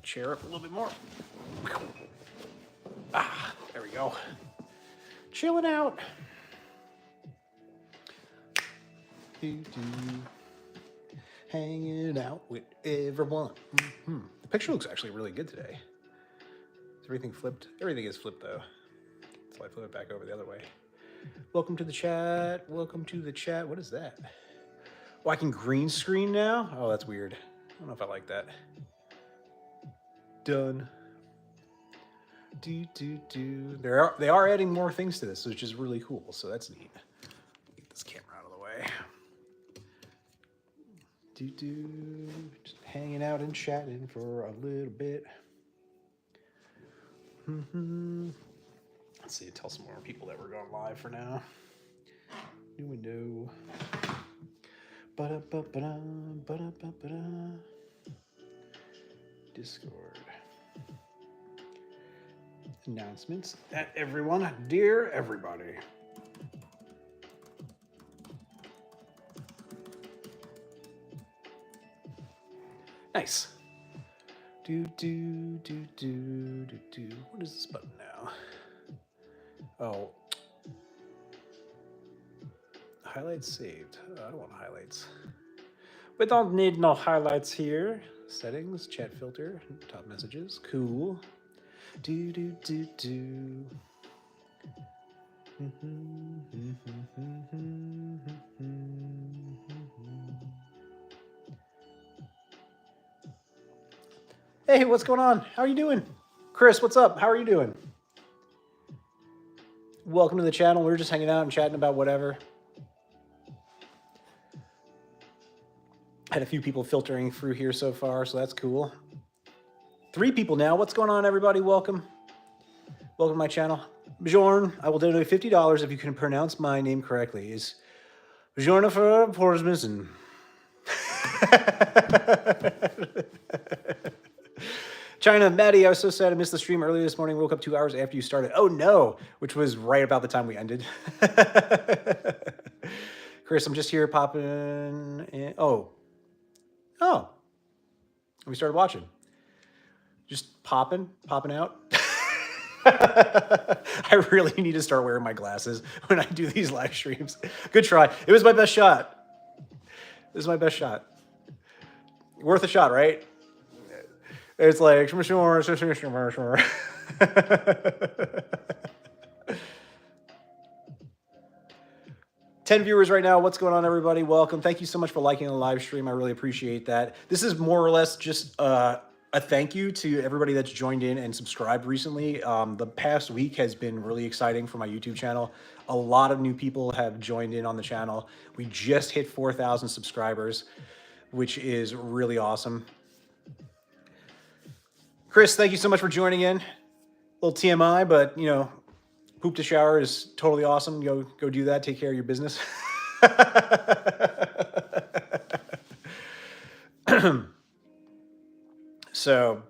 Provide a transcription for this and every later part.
chair up a little bit more. Ah, there we go. Chilling out. Hanging out with everyone. The picture looks actually really good today. Is everything flipped? Everything is flipped though. So I flip it back over the other way. Welcome to the chat. Welcome to the chat. What is that? Oh, I can green screen now? Oh, that's weird. I don't know if I like that. Done. They are adding more things to this, which is really cool. So that's neat. Get this camera out of the way. Just hanging out and chatting for a little bit. Let's see. Tell some more people that we're going live for now. New window. Discord. Announcements at everyone. Dear everybody. Nice. What is this button now? Oh. Highlights saved. I don't want highlights. We don't need no highlights here. Settings, chat filter, top messages. Cool. Hey, what's going on? How are you doing? Chris, what's up? How are you doing? Welcome to the channel. We're just hanging out and chatting about whatever. Had a few people filtering through here so far, so that's cool. 3 people now. What's going on, everybody? Welcome. Welcome to my channel. Bjorn, I will donate $50 if you can pronounce my name correctly. Is Bjornifer Porsmisen. China, Maddie, I was so sad I missed the stream earlier this morning. Woke up 2 hours after you started. Oh no, which was right about the time we ended. Chris, I'm just here popping in. Oh. We started watching. Just popping out. I really need to start wearing my glasses when I do these live streams. Good try. It was my best shot. This is my best shot. Worth a shot, right? It's like, 10 viewers right now. What's going on, everybody? Welcome. Thank you so much for liking the live stream. I really appreciate that. This is more or less just a thank you to everybody that's joined in and subscribed recently. The past week has been really exciting for my YouTube channel. A lot of new people have joined in on the channel. We just hit 4,000 subscribers, which is really awesome. Chris, thank you so much for joining in. A little TMI, but you know, poop to shower is totally awesome. Go do that. Take care of your business. So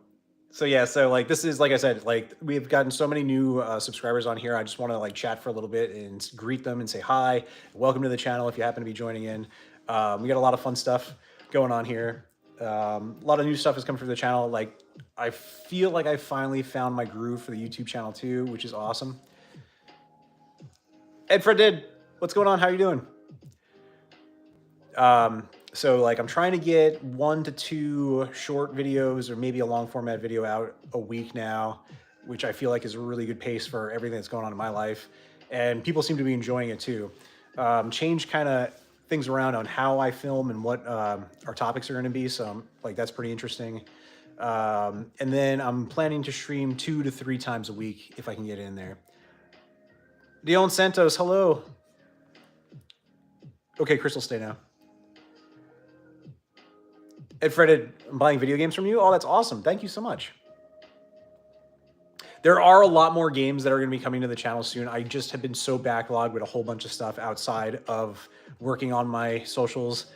like this is, like I said, like we've gotten so many new subscribers on here. I just want to like chat for a little bit and greet them and say hi. Welcome to the channel if you happen to be joining in. We got a lot of fun stuff going on here. A lot of new stuff is coming from the channel. Like I feel like I finally found my groove for the YouTube channel too, which is awesome. Ed Fred, what's going on? How are you doing? So like I'm trying to get 1 to 2 short videos or maybe a long format video out a week now, which I feel like is a really good pace for everything that's going on in my life. And people seem to be enjoying it too. Change kind of things around on how I film and what our topics are going to be. So like that's pretty interesting. And then I'm planning to stream 2 to 3 times a week if I can get in there. Dion Santos, hello. Okay, Crystal, stay now. Ed Fred, I'm buying video games from you. Oh, that's awesome. Thank you so much. There are a lot more games that are going to be coming to the channel soon. I just have been so backlogged with a whole bunch of stuff outside of working on my socials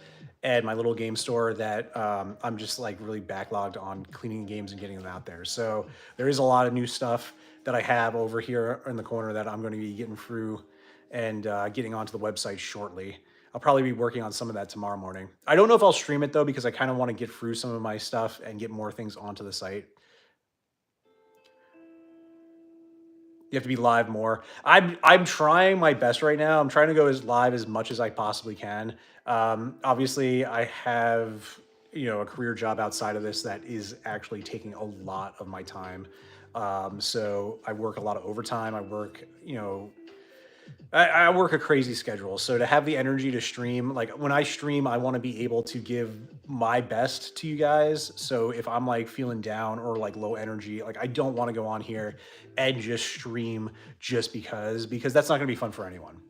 and my little game store that I'm just like really backlogged on cleaning games and getting them out there. So there is a lot of new stuff that I have over here in the corner that I'm going to be getting through and getting onto the website shortly. I'll probably be working on some of that tomorrow morning. I don't know if I'll stream it though, because I kind of want to get through some of my stuff and get more things onto the site. You have to be live more. I'm trying my best right now. I'm trying to go as live as much as I possibly can. Obviously, I have a career job outside of this that is actually taking a lot of my time. So I work a lot of overtime. I work I work a crazy schedule. So to have the energy to stream, like when I stream, I want to be able to give my best to you guys. So if I'm like feeling down or like low energy, like I don't want to go on here and just stream just because that's not going to be fun for anyone.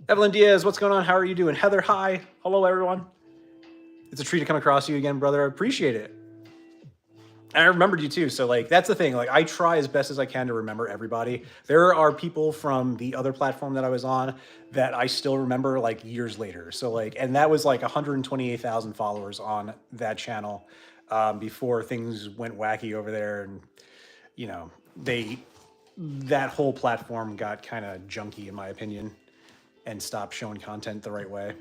Evelyn Diaz, what's going on? How are you doing? Heather, hi. Hello, everyone. It's a treat to come across you again, brother. I appreciate it. And I remembered you too. So like that's the thing. Like I try as best as I can to remember everybody. There are people from the other platform that I was on that I still remember like years later. So like, and that was like 128,000 followers on that channel before things went wacky over there, and that whole platform got kind of junky in my opinion and stopped showing content the right way.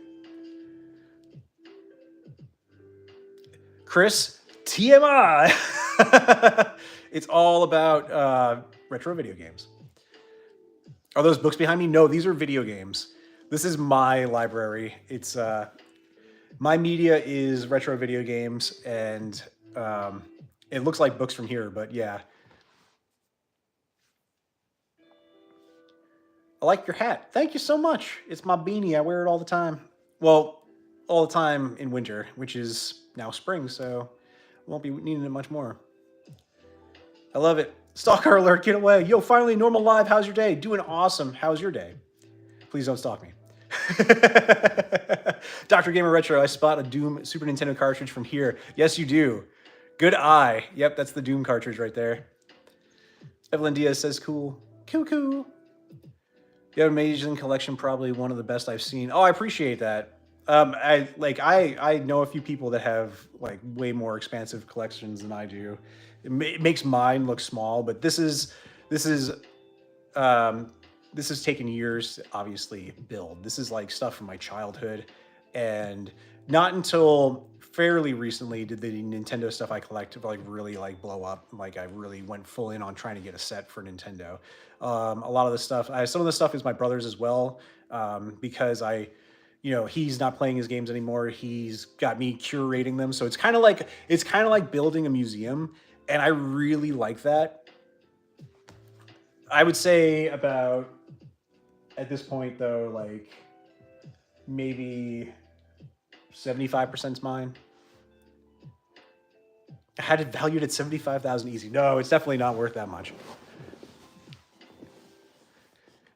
Chris, TMI. It's all about retro video games. Are those books behind me? No, these are video games. This is my library. It's my media is retro video games, and it looks like books from here, but yeah. I like your hat. Thank you so much. It's my beanie. I wear it all the time. Well, all the time in winter, which is now spring, so won't be needing it much more. I love it. Stalker alert, get away. Yo, finally, normal live. How's your day? Doing awesome. How's your day? Please don't stalk me. Dr. Gamer Retro, I spot a Doom Super Nintendo cartridge from here. Yes, you do. Good eye. Yep, that's the Doom cartridge right there. Evelyn Diaz says cool. Cool. You have an amazing collection, probably one of the best I've seen. Oh, I appreciate that. I know a few people that have like way more expansive collections than I do. It makes mine look small, but this is taken years to obviously build. This is like stuff from my childhood, and not until fairly recently did the Nintendo stuff I collect like really like blow up. Like I really went full in on trying to get a set for Nintendo. A lot of the stuff, some of the stuff is my brother's as well, because he's not playing his games anymore. He's got me curating them, so it's kind of like building a museum, and I really like that. I would say about at this point though, like maybe 75% is mine. I had it valued at 75,000 easy. No, it's definitely not worth that much.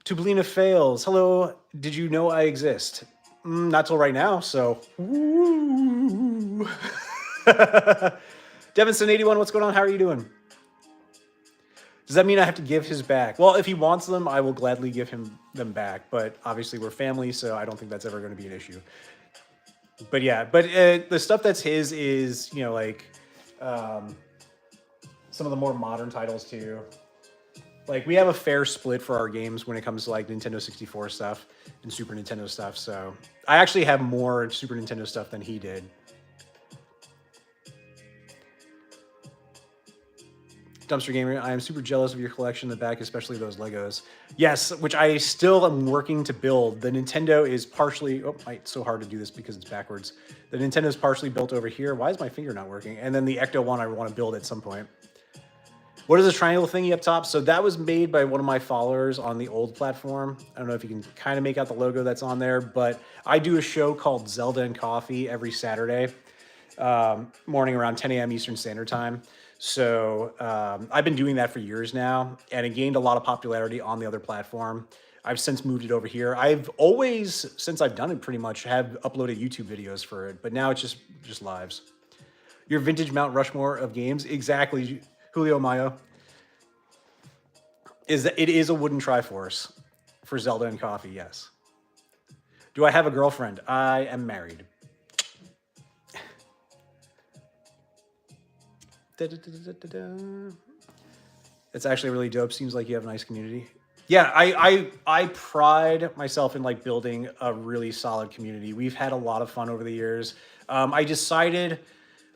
Tubalina fails. Hello, did you know I exist? Not till right now, so. Devinson81, what's going on? How are you doing? Does that mean I have to give his back? Well, if he wants them, I will gladly give him them back. But obviously we're family, so I don't think that's ever going to be an issue. But yeah, the stuff that's his is, some of the more modern titles too. Like we have a fair split for our games when it comes to like Nintendo 64 stuff and Super Nintendo stuff. So I actually have more Super Nintendo stuff than he did. Dumpster Gamer, I am super jealous of your collection in the back, especially those Legos. Yes, which I still am working to build. The Nintendo is partially, it's so hard to do this because it's backwards. The Nintendo is partially built over here. Why is my finger not working? And then the Ecto one I want to build at some point. What is this triangle thingy up top? So that was made by one of my followers on the old platform. I don't know if you can kind of make out the logo that's on there, but I do a show called Zelda and Coffee every Saturday morning around 10 a.m. Eastern Standard Time. So I've been doing that for years now, and it gained a lot of popularity on the other platform. I've since moved it over here. I've always, since I've done it pretty much, have uploaded YouTube videos for it, but now it's just lives. Your vintage Mount Rushmore of games, exactly, Julio Mayo. It is a wooden Triforce for Zelda and Coffee, yes. Do I have a girlfriend? I am married. It's actually really dope. Seems like you have a nice community. Yeah, I pride myself in like building a really solid community. We've had a lot of fun over the years. I decided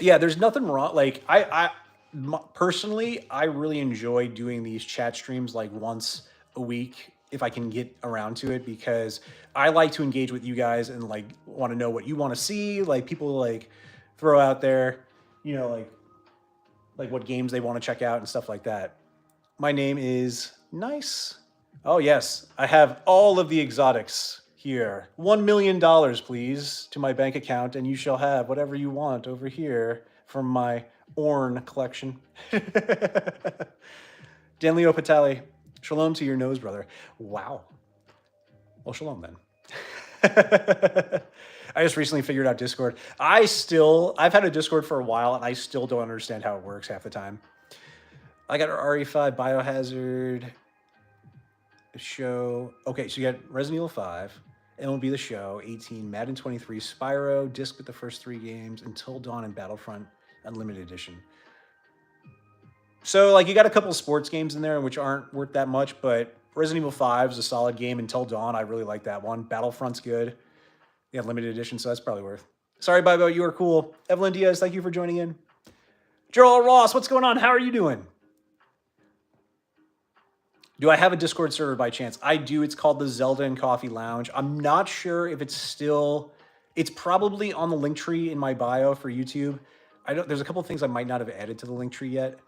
Yeah, there's nothing wrong. Like personally, I really enjoy doing these chat streams like once a week if I can get around to it, because I like to engage with you guys and like want to know what you want to see. Like people like throw out there, you know, like what games they want to check out and stuff like that. My name is Nice. Oh yes, I have all of the exotics here. $1 million, please, to my bank account, and you shall have whatever you want over here from my Orn collection. Danleo Patali, shalom to your nose, brother. Wow. Well, shalom then. I just recently figured out Discord. I've had a Discord for a while, and I still don't understand how it works half the time. I got RE5 Biohazard show. Okay, so you got Resident Evil 5, MLB The Show, 18, Madden 23, Spyro, disc with the first 3 games, Until Dawn, and Battlefront Unlimited Edition. So, like, you got a couple of sports games in there, which aren't worth that much, but Resident Evil 5 is a solid game. Until Dawn, I really like that one. Battlefront's good. Yeah, limited edition, so that's probably worth. Sorry, Bibo, you are cool. Evelyn Diaz, thank you for joining in. Gerald Ross, what's going on? How are you doing? Do I have a Discord server by chance? I do. It's called the Zelda and Coffee Lounge. I'm not sure if it's still... It's probably on the link tree in my bio for YouTube. There's a couple of things I might not have added to the link tree yet,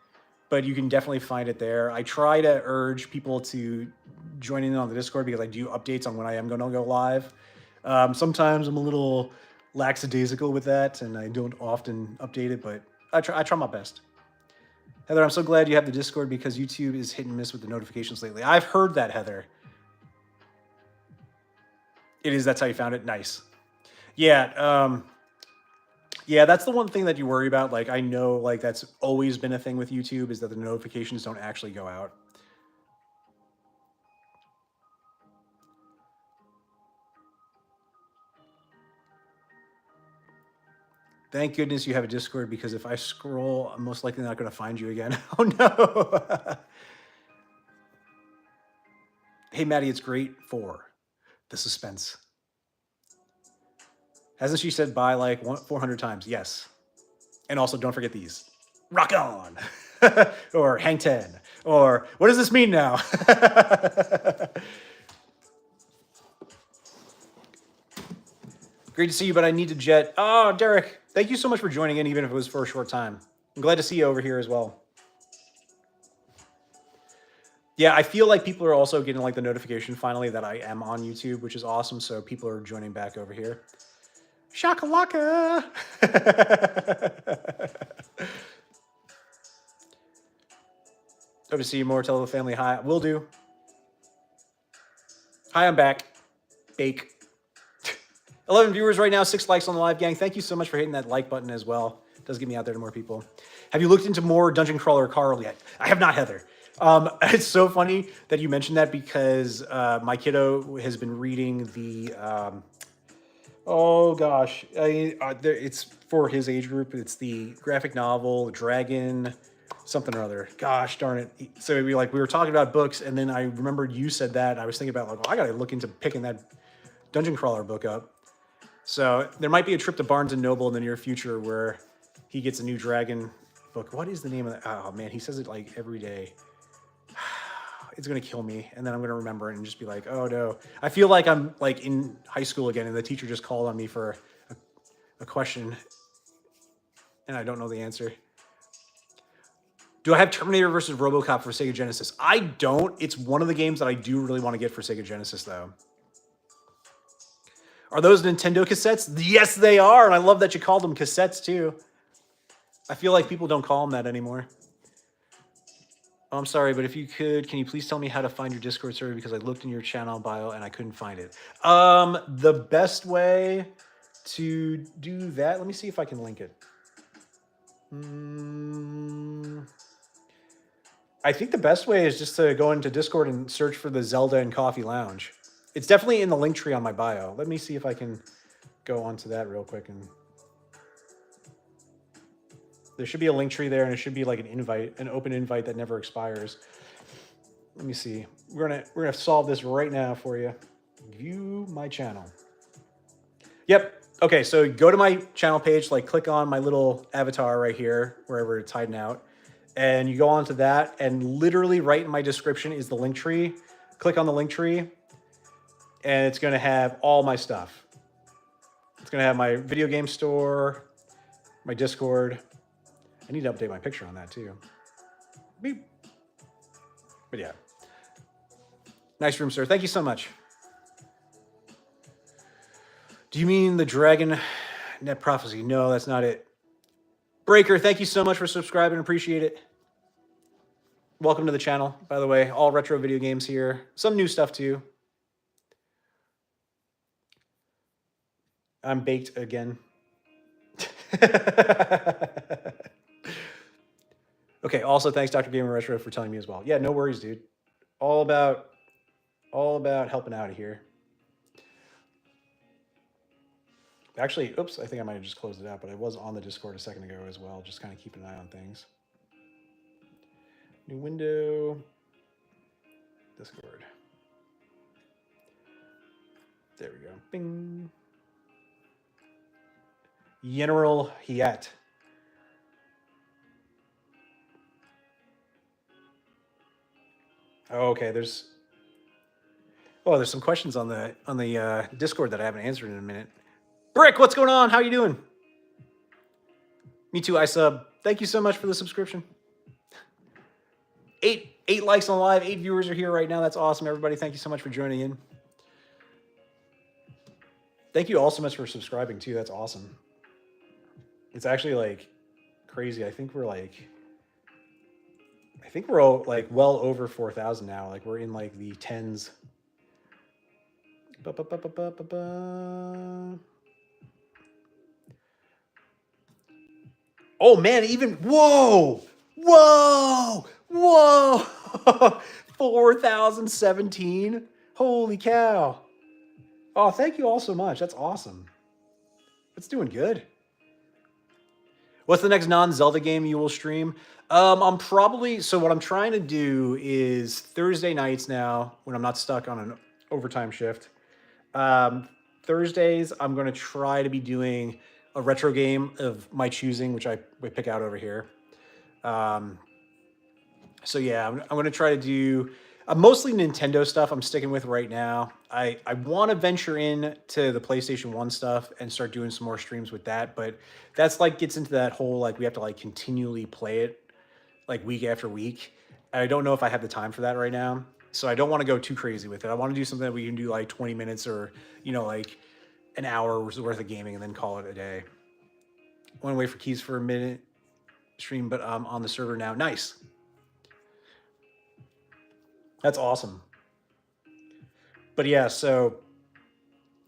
but you can definitely find it there. I try to urge people to join in on the Discord because I do updates on when I am going to go live. Sometimes I'm a little lackadaisical with that, and I don't often update it, but I try my best. Heather, I'm so glad you have the Discord because YouTube is hit and miss with the notifications lately. I've heard that, Heather. It is, that's how you found it? Nice. Yeah, yeah, that's the one thing that you worry about. Like, I know, like, that's always been a thing with YouTube, is that the notifications don't actually go out. Thank goodness you have a Discord, because if I scroll, I'm most likely not going to find you again. Oh, no. Hey, Maddie, it's great for the suspense. Hasn't she said bye like 400 times? Yes. And also, don't forget these. Rock on! Or hang 10. Or, what does this mean now? Great to see you, but I need to jet. Oh, Derek, thank you so much for joining in, even if it was for a short time. I'm glad to see you over here as well. Yeah, I feel like people are also getting like the notification finally that I am on YouTube, which is awesome. So people are joining back over here. Shakalaka! Hope to see you more. Tell the family hi. Will do. Hi, I'm back. Bake. 11 viewers right now, 6 likes on the live, gang. Thank you so much for hitting that like button as well. It does get me out there to more people. Have you looked into more Dungeon Crawler Carl yet? I have not, Heather. It's so funny that you mentioned that, because my kiddo has been reading the... oh gosh, it's for his age group. It's the graphic novel, Dragon, something or other. Gosh darn it. So we were talking about books, and then I remembered you said that, and I was thinking about like, well, I gotta look into picking that Dungeon Crawler book up. So there might be a trip to Barnes & Noble in the near future where he gets a new Dragon book. What is the name of that? Oh man, he says it like every day. It's gonna kill me, and then I'm gonna remember it and just be like, oh no. I feel like I'm like in high school again, and the teacher just called on me for a question, and I don't know the answer. Do I have Terminator versus RoboCop for Sega Genesis? I don't. It's one of the games that I do really want to get for Sega Genesis, though. Are those Nintendo cassettes? Yes, they are, and I love that you called them cassettes, too. I feel like people don't call them that anymore. Oh, I'm sorry, but if you could, can you please tell me how to find your Discord server? Because I looked in your channel bio and I couldn't find it. The best way to do that, let me see if I can link it. I think the best way is just to go into Discord and search for the Zelda and Coffee Lounge. It's definitely in the link tree on my bio. Let me see if I can go onto that real quick. And there should be a link tree there, and it should be like an invite, an open invite that never expires. Let me see. We're gonna solve this right now for you. View my channel. Yep, Okay, so go to my channel page, like click on my little avatar right here, wherever it's hiding out. And you go onto that, and literally right in my description is the link tree. Click on the link tree, and it's gonna have all my stuff. It's gonna have my video game store, my Discord. I need to update my picture on that too. Beep. But yeah. Nice room, sir. Thank you so much. Do you mean the Dragon Net Prophecy? No, that's not it. Breaker, thank you so much for subscribing. Appreciate it. Welcome to the channel, by the way. All retro video games here. Some new stuff too. I'm baked again. Okay, also thanks Dr. Gamer Retro for telling me as well. Yeah, no worries, dude. All about helping out here. Actually, oops, I think I might have just closed it out, but I was on the Discord a second ago as well, just kind of keeping an eye on things. New window. Discord. There we go. Bing. General Hiet. Oh, okay, there's some questions on the Discord that I haven't answered in a minute. Brick, what's going on? How you doing? Me too, I sub. Thank you so much for the subscription. 8 likes on live, 8 viewers are here right now. That's awesome, everybody. Thank you so much for joining in. Thank you all so much for subscribing too. That's awesome. It's actually like crazy. I think we're all like well over 4,000 now. Like we're in like the tens. Oh man, even whoa, 4,017. Holy cow. Oh, thank you all so much. That's awesome. It's doing good. What's the next non-Zelda game you will stream? I'm probably, so what I'm trying to do is Thursday nights now, when I'm not stuck on an overtime shift. Thursdays, I'm going to try to be doing a retro game of my choosing, which I pick out over here. So yeah, I'm going to try to do mostly Nintendo stuff I'm sticking with right now. I want to venture in to the PlayStation 1 stuff and start doing some more streams with that, but that's like gets into that whole like we have to like continually play it like week after week. And I don't know if I have the time for that right now. So I don't want to go too crazy with it. I want to do something that we can do like 20 minutes or, you know, like an hour worth of gaming and then call it a day. I want to wait for keys for a minute stream, but I'm on the server now. Nice. That's awesome. But yeah, so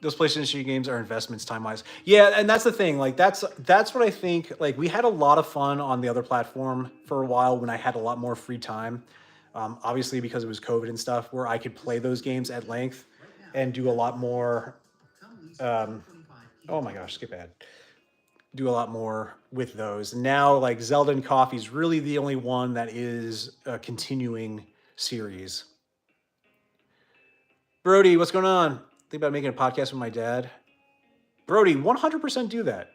those PlayStation games are investments time-wise. Yeah, and that's the thing. Like that's what I think. Like we had a lot of fun on the other platform for a while when I had a lot more free time. Obviously because it was COVID and stuff, where I could play those games at length and do a lot more. Oh my gosh, skip ad. Do a lot more with those. And now like Zelda and Coffee is really the only one that is a continuing series. Brody, what's going on? Think about making a podcast with my dad. Brody, 100% do that.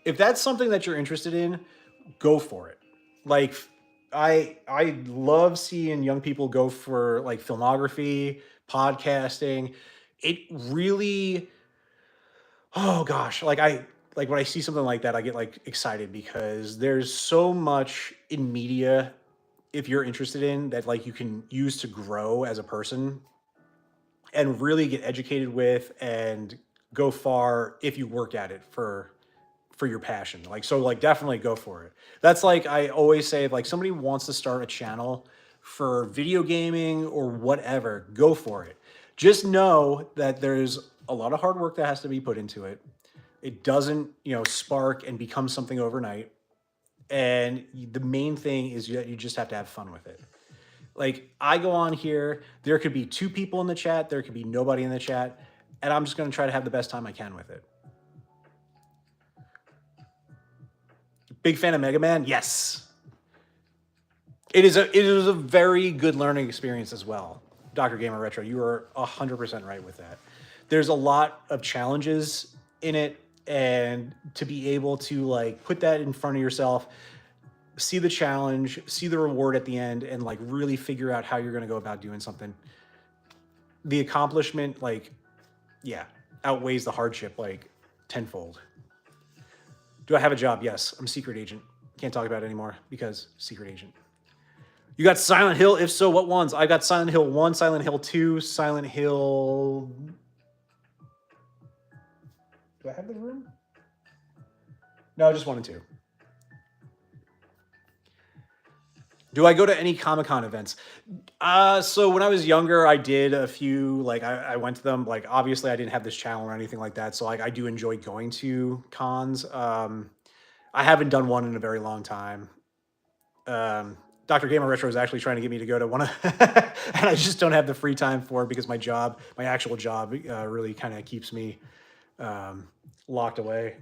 If that's something that you're interested in, go for it. Like I love seeing young people go for like filmography, podcasting. It really, oh gosh, like when I see something like that, I get like excited because there's so much in media if you're interested in that like you can use to grow as a person and really get educated with and go far if you work at it for your passion. Like, so like definitely go for it. That's like, I always say, if like somebody wants to start a channel for video gaming or whatever, go for it. Just know that there's a lot of hard work that has to be put into it. It doesn't, you know, spark and become something overnight. And the main thing is that you just have to have fun with it. Like I go on here, there could be 2 people in the chat, there could be nobody in the chat, and I'm just going to try to have the best time I can with it. Big fan of Mega Man? Yes. It is a very good learning experience as well. Dr. Gamer Retro, you are 100% right with that. there's a lot of challenges in it, and to be able to like put that in front of yourself, see the challenge, see the reward at the end, and like really figure out how you're going to go about doing something, the accomplishment, like, yeah, outweighs the hardship like tenfold. Do I have a job? Yes, I'm a secret agent. Can't talk about it anymore because secret agent. You got Silent Hill? If so, what ones? I got Silent Hill 1, Silent Hill 2, Silent Hill. Do I have the room? No, just 1 and 2. Do I go to any Comic-Con events? So when I was younger, I did a few, like I went to them. Like obviously I didn't have this channel or anything like that. So like I do enjoy going to cons. I haven't done one in a very long time. Dr. Gamer Retro is actually trying to get me to go to one of, and I just don't have the free time for it because my job, my actual job, really kind of keeps me locked away.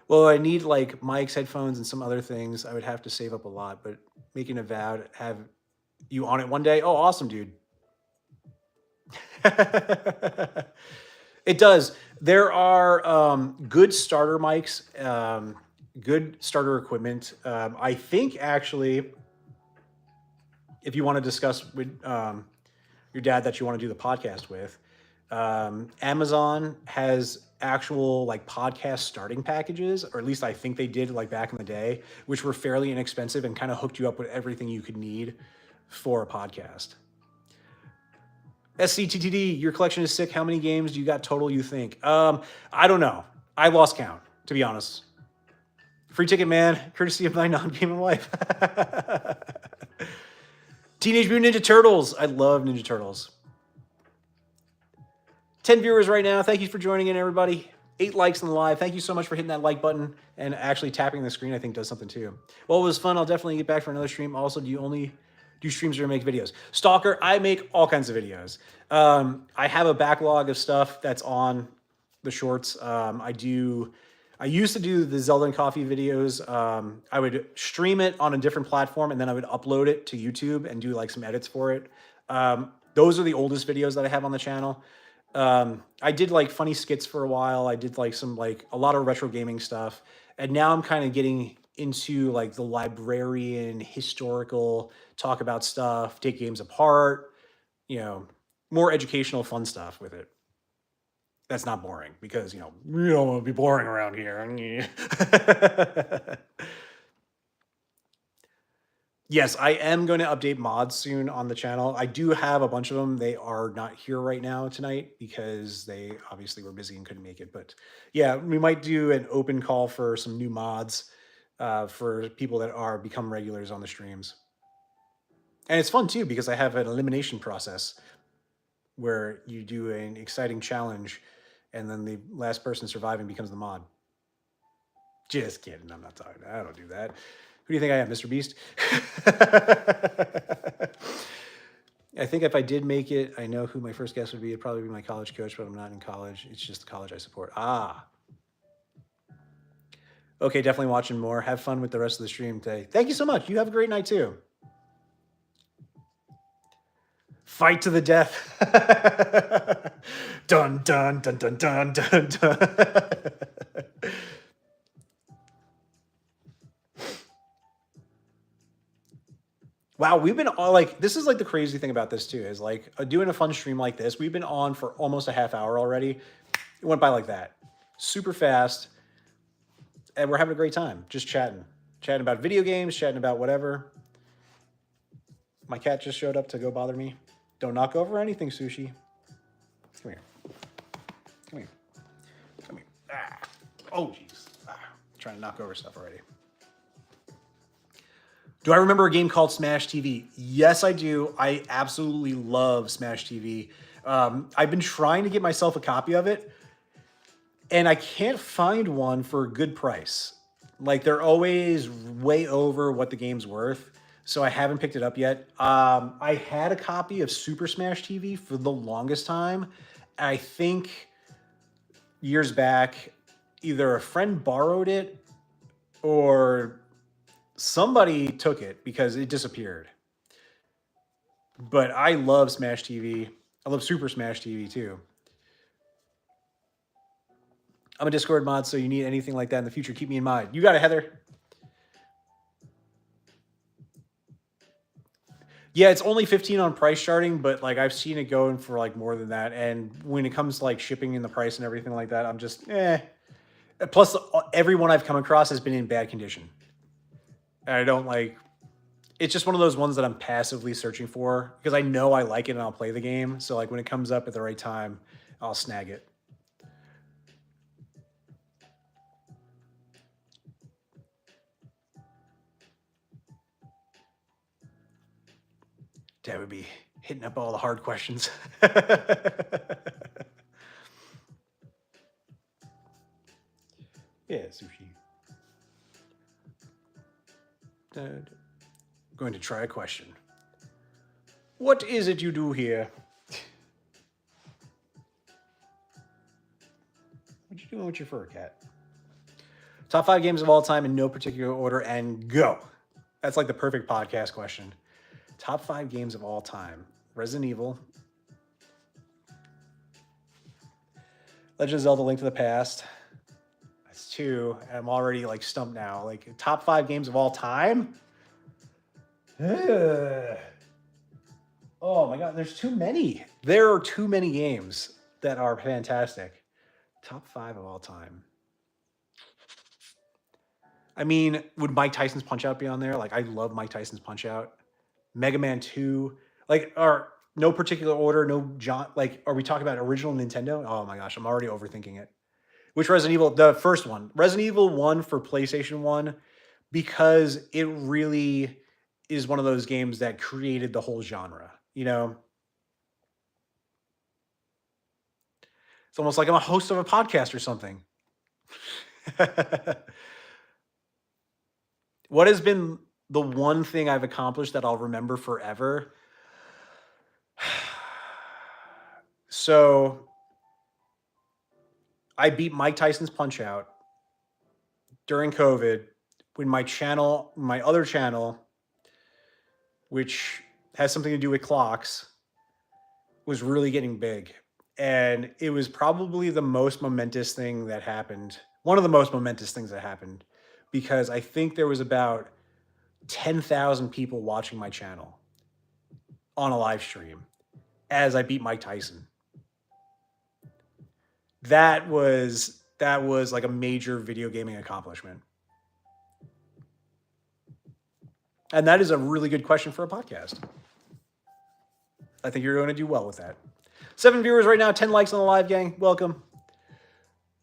Well, I need like mics, headphones, and some other things. I would have to save up a lot, but making a vow to have you on it one day. Oh, awesome, dude. It does. There are good starter mics, good starter equipment. I think actually, if you want to discuss with your dad that you want to do the podcast with, Amazon has actual like podcast starting packages, or at least I think they did like back in the day, which were fairly inexpensive and kind of hooked you up with everything you could need for a podcast. SCTTD, your collection is sick. How many games do you got total, you think? I don't know. I lost count, to be honest. Free ticket, man, courtesy of my non-gaming wife. Teenage Mutant Ninja Turtles. I love Ninja Turtles. 10 viewers right now. Thank you for joining in, everybody. 8 likes in the live. Thank you so much for hitting that like button, and actually tapping the screen I think does something too. Well, it was fun. I'll definitely get back for another stream. Also, do you only do streams or make videos? Stalker, I make all kinds of videos. I have a backlog of stuff that's on the shorts. I used to do the Zelda and Coffee videos. I would stream it on a different platform, and then I would upload it to YouTube and do like some edits for it. Those are the oldest videos that I have on the channel. I did like funny skits for a while. I did like some a lot of retro gaming stuff. And now I'm kind of getting into like the librarian, historical, talk about stuff, take games apart, more educational, fun stuff with it. That's not boring because, we don't want to be boring around here. Yes, I am going to update mods soon on the channel. I do have a bunch of them. They are not here right now tonight because they obviously were busy and couldn't make it. But yeah, we might do an open call for some new mods for people that are become regulars on the streams. And it's fun too because I have an elimination process where you do an exciting challenge and then the last person surviving becomes the mod. Just kidding. I'm not talking. I don't do that. Who do you think I am, Mr. Beast? I think if I did make it, I know who my first guest would be. It'd probably be my college coach, but I'm not in college. It's just the college I support. Okay, definitely watching more. Have fun with the rest of the stream today. Thank you so much. You have a great night too. Fight to the death. Dun, dun, dun, dun, dun, dun, dun. Wow, we've been all this is like the crazy thing about this too, is like doing a fun stream like this. We've been on for almost a half hour already. It went by like that, super fast. And we're having a great time, just chatting about video games, chatting about whatever. My cat just showed up to go bother me. Don't knock over anything, Sushi. Come here. Come here. Come here. Ah. Oh, jeez. Trying to knock over stuff already. Do I remember a game called Smash TV? Yes, I do. I absolutely love Smash TV. I've been trying to get myself a copy of it, and I can't find one for a good price. Like, they're always way over what the game's worth, so I haven't picked it up yet. I had a copy of Super Smash TV for the longest time. I think years back, either a friend borrowed it or somebody took it because it disappeared. But I love Smash TV. I love Super Smash TV too. I'm a Discord mod, so you need anything like that in the future, keep me in mind. You got it, Heather. Yeah, it's only 15 on price starting, but like I've seen it going for like more than that. And when it comes to like shipping and the price and everything like that, I'm just Plus, everyone I've come across has been in bad condition. And I don't like. It's just one of those ones that I'm passively searching for because I know I like it and I'll play the game. So like when it comes up at the right time, I'll snag it. Dad would be hitting up all the hard questions. Yeah, sushi. Dad. Going to try a question. What is it you do here? What you doing with your fur, cat? Top 5 games of all time in no particular order, and go. That's like the perfect podcast question. Top 5 games of all time. Resident Evil. Legend of Zelda: Link to the Past. That's 2. I'm already like stumped now. Like top 5 games of all time? Ugh. Oh my god, there's too many. There are too many games that are fantastic. Top 5 of all time. I mean, would Mike Tyson's Punch Out be on there? Like, I love Mike Tyson's Punch Out. Mega Man 2. Like, are no particular order, no John. Like, are we talking about original Nintendo? Oh my gosh, I'm already overthinking it. Which Resident Evil? The first one. Resident Evil 1 for PlayStation 1, because it really is one of those games that created the whole genre. You know? It's almost like I'm a host of a podcast or something. What has been the one thing I've accomplished that I'll remember forever? So I beat Mike Tyson's Punch Out during COVID when my other channel, which has something to do with clocks, was really getting big. And it was probably the most momentous thing that happened. One of the most momentous things that happened, because I think there was about 10,000 people watching my channel on a live stream as I beat Mike Tyson. That was like a major video gaming accomplishment. And that is a really good question for a podcast. I think you're going to do well with that. 7 viewers right now, 10 likes on the live, gang. Welcome.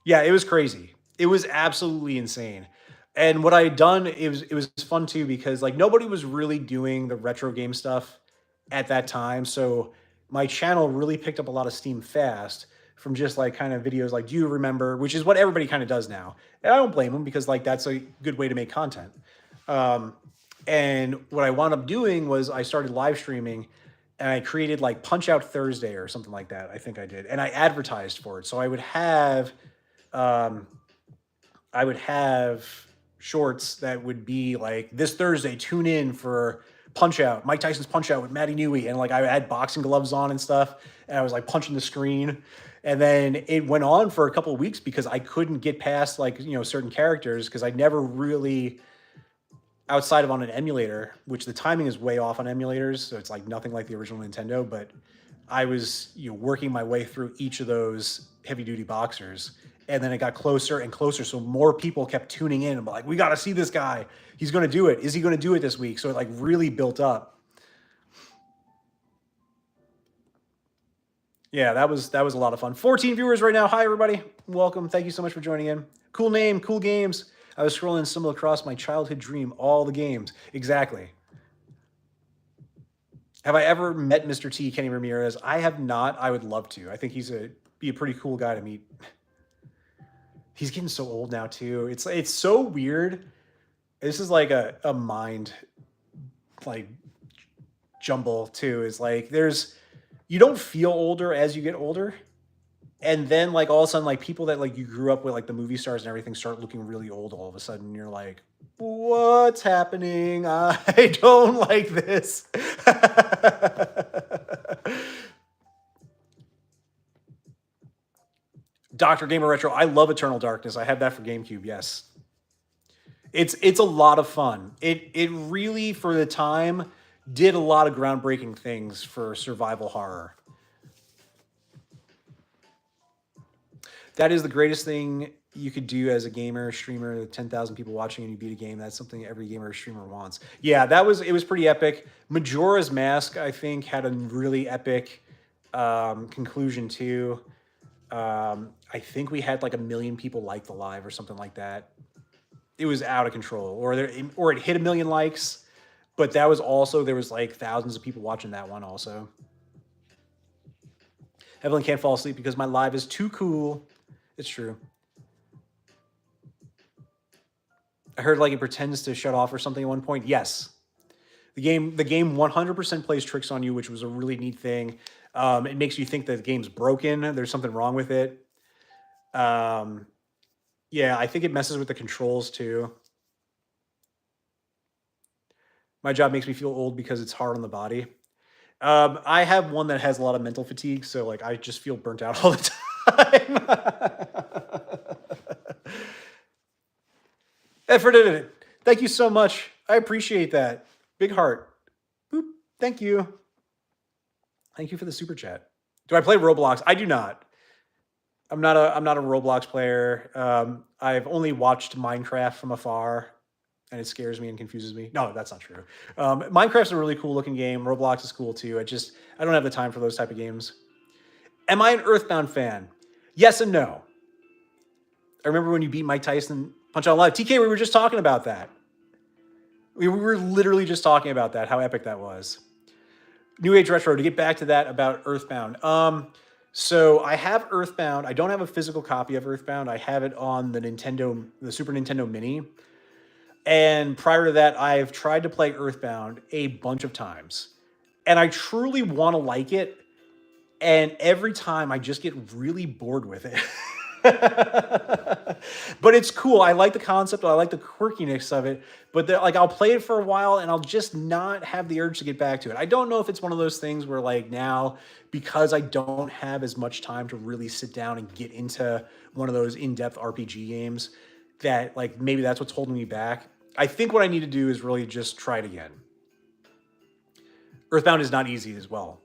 Yeah, it was crazy. It was absolutely insane. And what I had done, it was fun too, because like nobody was really doing the retro game stuff at that time. So my channel really picked up a lot of steam fast from just like kind of videos like, do you remember, which is what everybody kind of does now. And I don't blame them, because like that's a good way to make content. And what I wound up doing was I started live streaming, and I created like Punch Out Thursday or something like that. I think I did. And I advertised for it. So I would have shorts that would be like, this Thursday, tune in for Punch Out, Mike Tyson's Punch Out with Matty Newey. And like I had boxing gloves on and stuff. And I was like punching the screen. And then it went on for a couple of weeks because I couldn't get past like, you know, certain characters, because I never really, outside of on an emulator, which the timing is way off on emulators, so it's like nothing like the original Nintendo, but I was, you know, working my way through each of those heavy duty boxers, and then it got closer and closer, so more people kept tuning in and like, we got to see this guy, he's going to do it, is he going to do it this week? So it like really built up. Yeah, that was a lot of fun. 14 viewers right now. Hi everybody, welcome, thank you so much for joining in. Cool name, cool games. I was scrolling and stumbled across my childhood dream, all the games. Exactly. Have I ever met Mr. T, Kenny Ramirez? I have not. I would love to. I think be a pretty cool guy to meet. He's getting so old now too. It's so weird. This is like a mind like jumble too. Is like you don't feel older as you get older. And then like all of a sudden, like people that like you grew up with, like the movie stars and everything, start looking really old all of a sudden. You're like, what's happening? I don't like this. Dr. Gamer Retro, I love Eternal Darkness. I have that for GameCube, yes. It's a lot of fun. It really, for the time, did a lot of groundbreaking things for survival horror. That is the greatest thing you could do as a gamer, streamer, 10,000 people watching and you beat a game. That's something every gamer or streamer wants. Yeah, it was pretty epic. Majora's Mask, I think, had a really epic conclusion too. I think we had like 1 million people like the live or something like that. It was out of control, or it hit 1 million likes, but that was also, there was like thousands of people watching that one also. Evelyn can't fall asleep because my live is too cool. It's true. I heard like it pretends to shut off or something at one point. Yes. The game 100% plays tricks on you, which was a really neat thing. It makes you think that the game's broken. There's something wrong with it. Yeah, I think it messes with the controls too. My job makes me feel old because it's hard on the body. I have one that has a lot of mental fatigue, so like I just feel burnt out all the time. Effort in it. Thank you so much. I appreciate that. Big heart. Boop. Thank you. Thank you for the super chat. Do I play Roblox? I do not. I'm not a Roblox player. I've only watched Minecraft from afar, and it scares me and confuses me. No, that's not true. Minecraft's a really cool looking game. Roblox is cool too. I don't have the time for those type of games. Am I an Earthbound fan? Yes and no. I remember when you beat Mike Tyson Punch Out Live. TK, we were just talking about that. We were literally just talking about that, how epic that was. New Age Retro, to get back to that about Earthbound. So I have Earthbound. I don't have a physical copy of Earthbound. I have it on the Super Nintendo Mini. And prior to that, I've tried to play Earthbound a bunch of times. And I truly want to like it. And every time I just get really bored with it. But it's cool. I like the concept. I like the quirkiness of it. But like I'll play it for a while and I'll just not have the urge to get back to it. I don't know if it's one of those things where like now, because I don't have as much time to really sit down and get into one of those in-depth RPG games, that like maybe that's what's holding me back. I think what I need to do is really just try it again. Earthbound is not easy as well.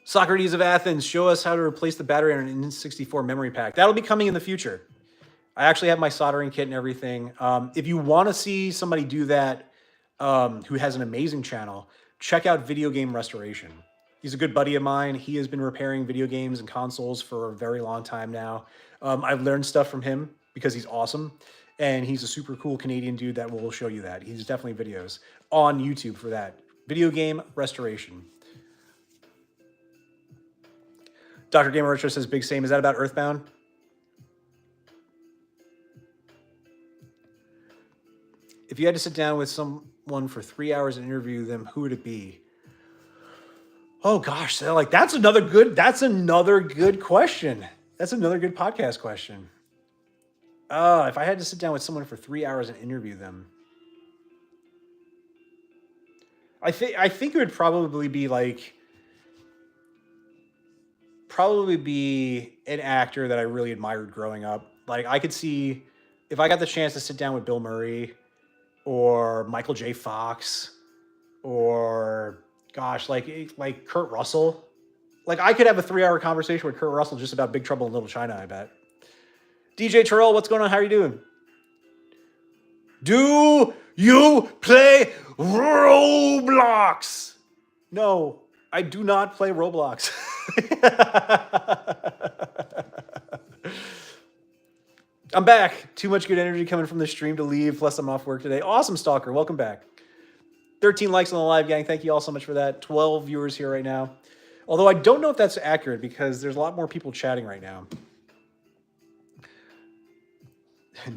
Socrates of Athens, show us how to replace the battery on an N64 memory pack. That'll be coming in the future. I actually have my soldering kit and everything. If you want to see somebody do that who has an amazing channel, check out Video Game Restoration. He's a good buddy of mine. He has been repairing video games and consoles for a very long time now. I've learned stuff from him because he's awesome. And he's a super cool Canadian dude that will show you that. He's definitely videos on YouTube for that. Video Game Restoration. Dr. Gamer Retro says, big same. Is that about Earthbound? If you had to sit down with someone for 3 hours and interview them, who would it be? Oh gosh, so like that's another good question. That's another good podcast question. If I had to sit down with someone for 3 hours and interview them, I think it would probably be an actor that I really admired growing up. Like I could see if I got the chance to sit down with Bill Murray or Michael J. Fox or gosh, like Kurt Russell. Like I could have a 3-hour conversation with Kurt Russell just about Big Trouble in Little China, I bet. DJ Terrell, what's going on? How are you doing? Do you play Roblox? No, I do not play Roblox. I'm back. Too much good energy coming from the stream to leave, plus I'm off work today. Awesome, Stalker. Welcome back. 13 likes on the live, gang. Thank you all so much for that. 12 viewers here right now. Although I don't know if that's accurate because there's a lot more people chatting right now.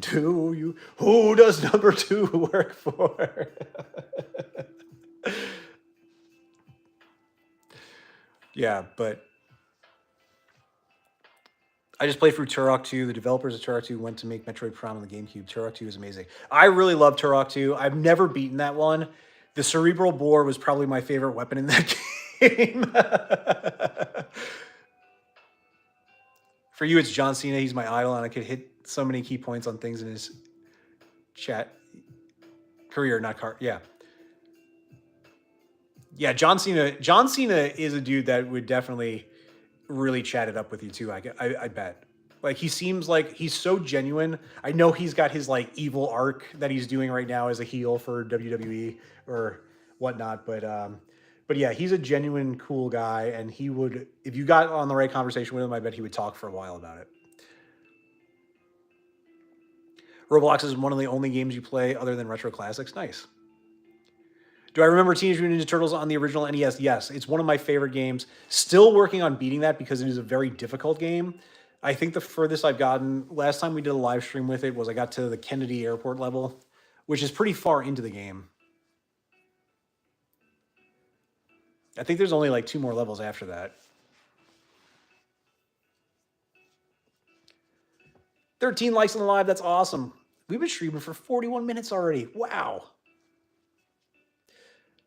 Who does number 2 work for? Yeah, but I just played through Turok 2. The developers of Turok 2 went to make Metroid Prime on the GameCube. Turok 2 is amazing. I really love Turok 2. I've never beaten that one. The cerebral bore was probably my favorite weapon in that game. For you, it's John Cena. He's my idol, and I could hit so many key points on things in his chat career, not car. Yeah, yeah. John Cena. John Cena is a dude that would definitely really chat it up with you too. I bet. Like he seems like he's so genuine. I know he's got his like evil arc that he's doing right now as a heel for WWE or whatnot, but yeah, he's a genuine cool guy, and he would, if you got on the right conversation with him, I bet he would talk for a while about it. Roblox is one of the only games you play other than retro classics. Nice. Do I remember Teenage Mutant Ninja Turtles on the original NES? Yes, it's one of my favorite games. Still working on beating that because it is a very difficult game. I think the furthest I've gotten, last time we did a live stream with it, was I got to the Kennedy Airport level, which is pretty far into the game. I think there's only like 2 more levels after that. 13 likes on the live, that's awesome. We've been streaming for 41 minutes already. Wow.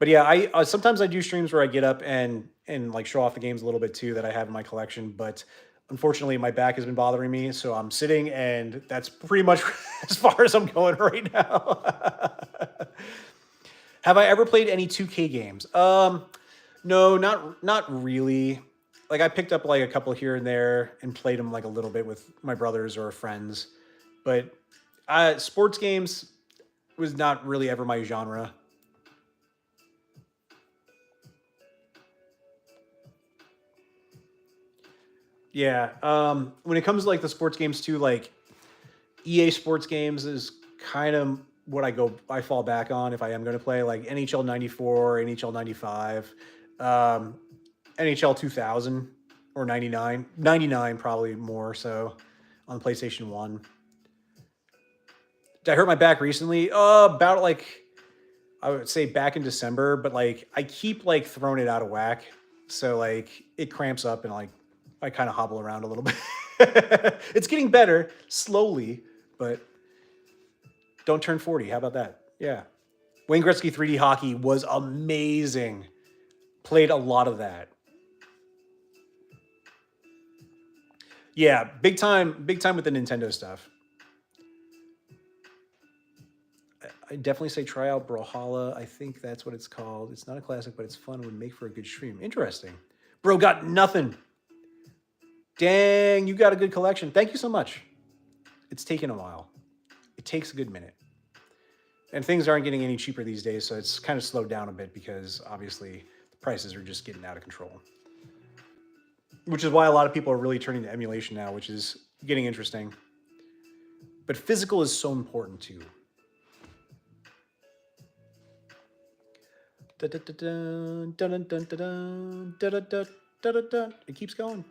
But yeah, I sometimes I do streams where I get up and like show off the games a little bit too that I have in my collection. But unfortunately, my back has been bothering me, so I'm sitting, and that's pretty much as far as I'm going right now. Have I ever played any 2K games? No, not really. Like I picked up like a couple here and there and played them like a little bit with my brothers or friends, but sports games was not really ever my genre. Yeah. When it comes to like the sports games too, like EA sports games is kind of what I fall back on if I am going to play like NHL 94, NHL 95, NHL 2000 or 99, 99 probably more so on the PlayStation 1. Did I hurt my back recently? About like, I would say back in December, but like I keep like throwing it out of whack. So like it cramps up and like I kind of hobble around a little bit. It's getting better slowly, but don't turn 40. How about that? Yeah. Wayne Gretzky 3D hockey was amazing. Played a lot of that. Yeah, big time with the Nintendo stuff. I definitely say try out Brawlhalla. I think that's what it's called. It's not a classic, but it's fun. Would make for a good stream. Interesting. Bro got nothing. Dang, you got a good collection. Thank you so much. It's taken a while. It takes a good minute. And things aren't getting any cheaper these days, so it's kind of slowed down a bit because obviously the prices are just getting out of control. Which is why a lot of people are really turning to emulation now, which is getting interesting. But physical is so important too. It keeps going.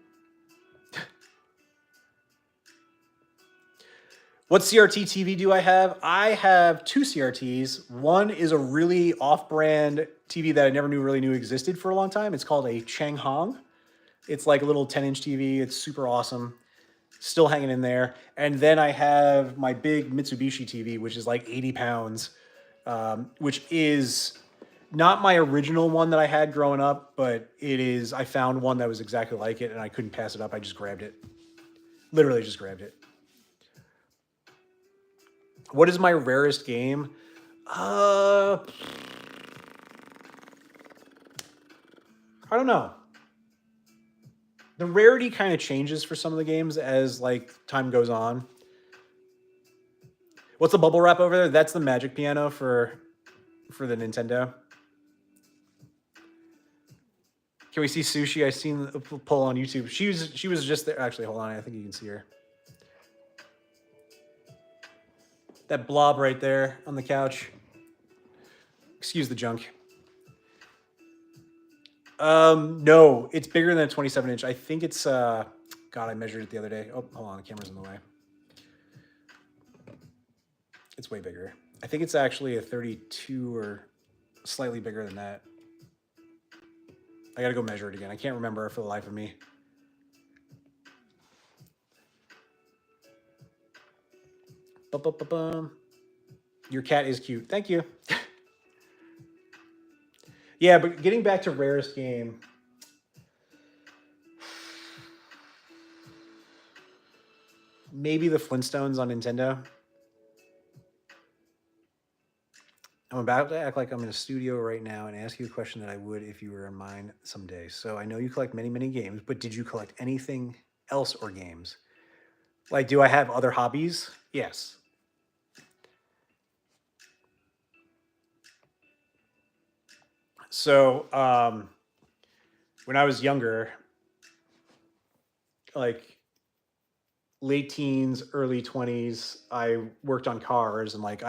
What CRT TV do I have? I have 2 CRTs. One is a really off-brand TV that I never really knew existed for a long time. It's called a Changhong. It's like a little 10-inch TV. It's super awesome. Still hanging in there. And then I have my big Mitsubishi TV, which is like 80 pounds, which is not my original one that I had growing up, but it is, I found one that was exactly like it and I couldn't pass it up. I just grabbed it. Literally just grabbed it. What is my rarest game? I don't know. The rarity kind of changes for some of the games as like time goes on. What's the bubble wrap over there? That's the Magic Piano for the Nintendo. Can we see Sushi? I seen the poll on YouTube. She was just there. Actually, hold on. I think you can see her. That blob right there on the couch. Excuse the junk. No, it's bigger than a 27-inch. I think it's, God, I measured it the other day. Oh, hold on, the camera's in the way. It's way bigger. I think it's actually a 32 or slightly bigger than that. I gotta go measure it again. I can't remember for the life of me. Ba-ba-ba-bum. Your cat is cute. Thank you. Yeah, but getting back to rarest game. maybe the Flintstones on Nintendo. I'm about to act like I'm in a studio right now and ask you a question that I would if you were in mine someday. So I know you collect many, many games, but did you collect anything else or games? Like, do I have other hobbies? Yes. So when I was younger, like late teens, early 20s, I worked on cars and like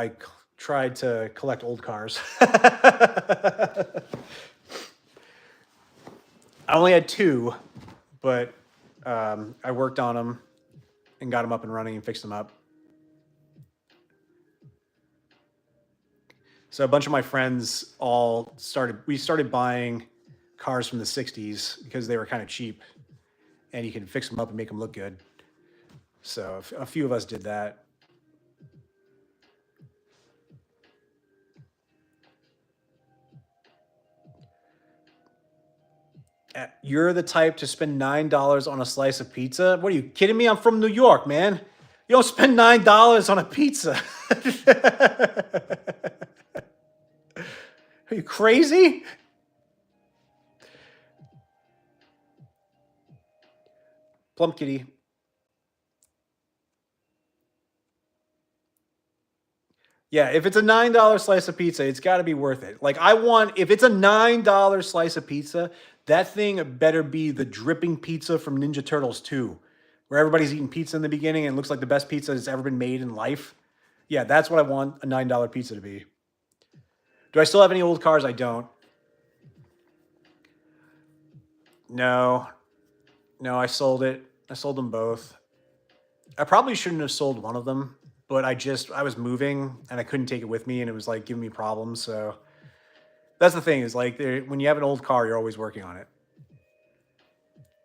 tried to collect old cars. I only had two, but I worked on them and got them up and running and fixed them up. So a bunch of my friends we started buying cars from the 60s because they were kind of cheap and you can fix them up and make them look good. So a few of us did that. You're the type to spend $9 on a slice of pizza? What are you kidding me? I'm from New York, man. You don't spend $9 on a pizza. Are you crazy? Plum Kitty. Yeah, if it's a $9 slice of pizza, it's got to be worth it. Like if it's a $9 slice of pizza, that thing better be the dripping pizza from Ninja Turtles 2, where everybody's eating pizza in the beginning and it looks like the best pizza that's ever been made in life. Yeah, that's what I want a $9 pizza to be. Do I still have any old cars? I don't. No. No, I sold it. I sold them both. I probably shouldn't have sold one of them, but I was moving and I couldn't take it with me and it was like giving me problems. So that's the thing is like when you have an old car, you're always working on it.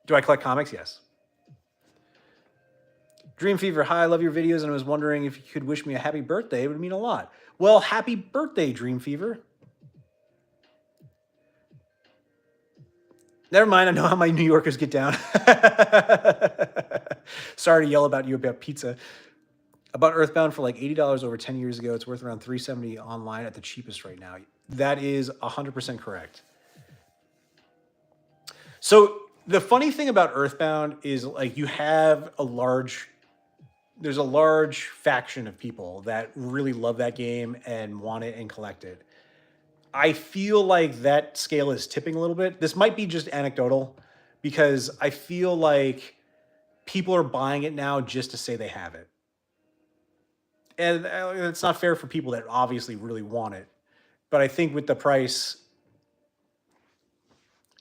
Do I collect comics? Yes. Dream Fever, hi, I love your videos and I was wondering if you could wish me a happy birthday. It would mean a lot. Well, happy birthday, Dream Fever. Never mind, I know how my New Yorkers get down. Sorry to yell about you about pizza. About Earthbound for like $80 over 10 years ago. It's worth around $370 online at the cheapest right now. That is 100% correct. So the funny thing about Earthbound is like there's a large faction of people that really love that game and want it and collect it. I feel like that scale is tipping a little bit. This might be just anecdotal because I feel like people are buying it now just to say they have it. And it's not fair for people that obviously really want it. But I think with the price,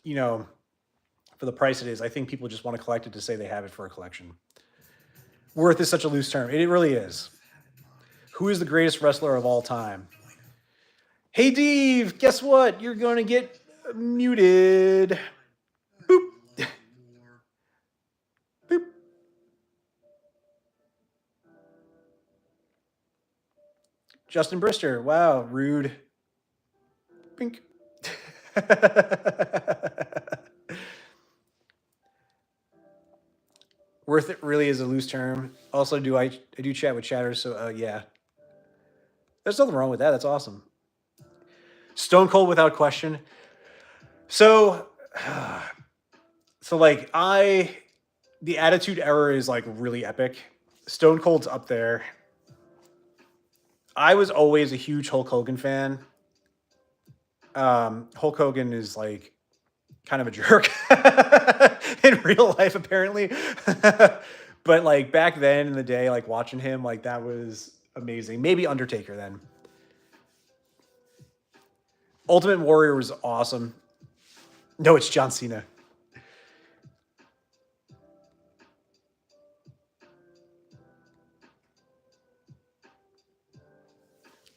for the price it is, I think people just want to collect it to say they have it for a collection. Worth is such a loose term. It really is. Who is the greatest wrestler of all time? Hey, Dave, guess what? You're going to get muted. Boop. Boop. Justin Brister. Wow, rude. Pink. Worth it really is a loose term. Also, I do chat with chatters, so yeah. There's nothing wrong with that. That's awesome. Stone Cold without question. So like the Attitude Era is like really epic. Stone Cold's up there. I was always a huge Hulk Hogan fan. Hulk Hogan is like kind of a jerk in real life, apparently. But like back then in the day, like watching him, like that was amazing. Maybe Undertaker then. Ultimate Warrior was awesome. No, it's John Cena.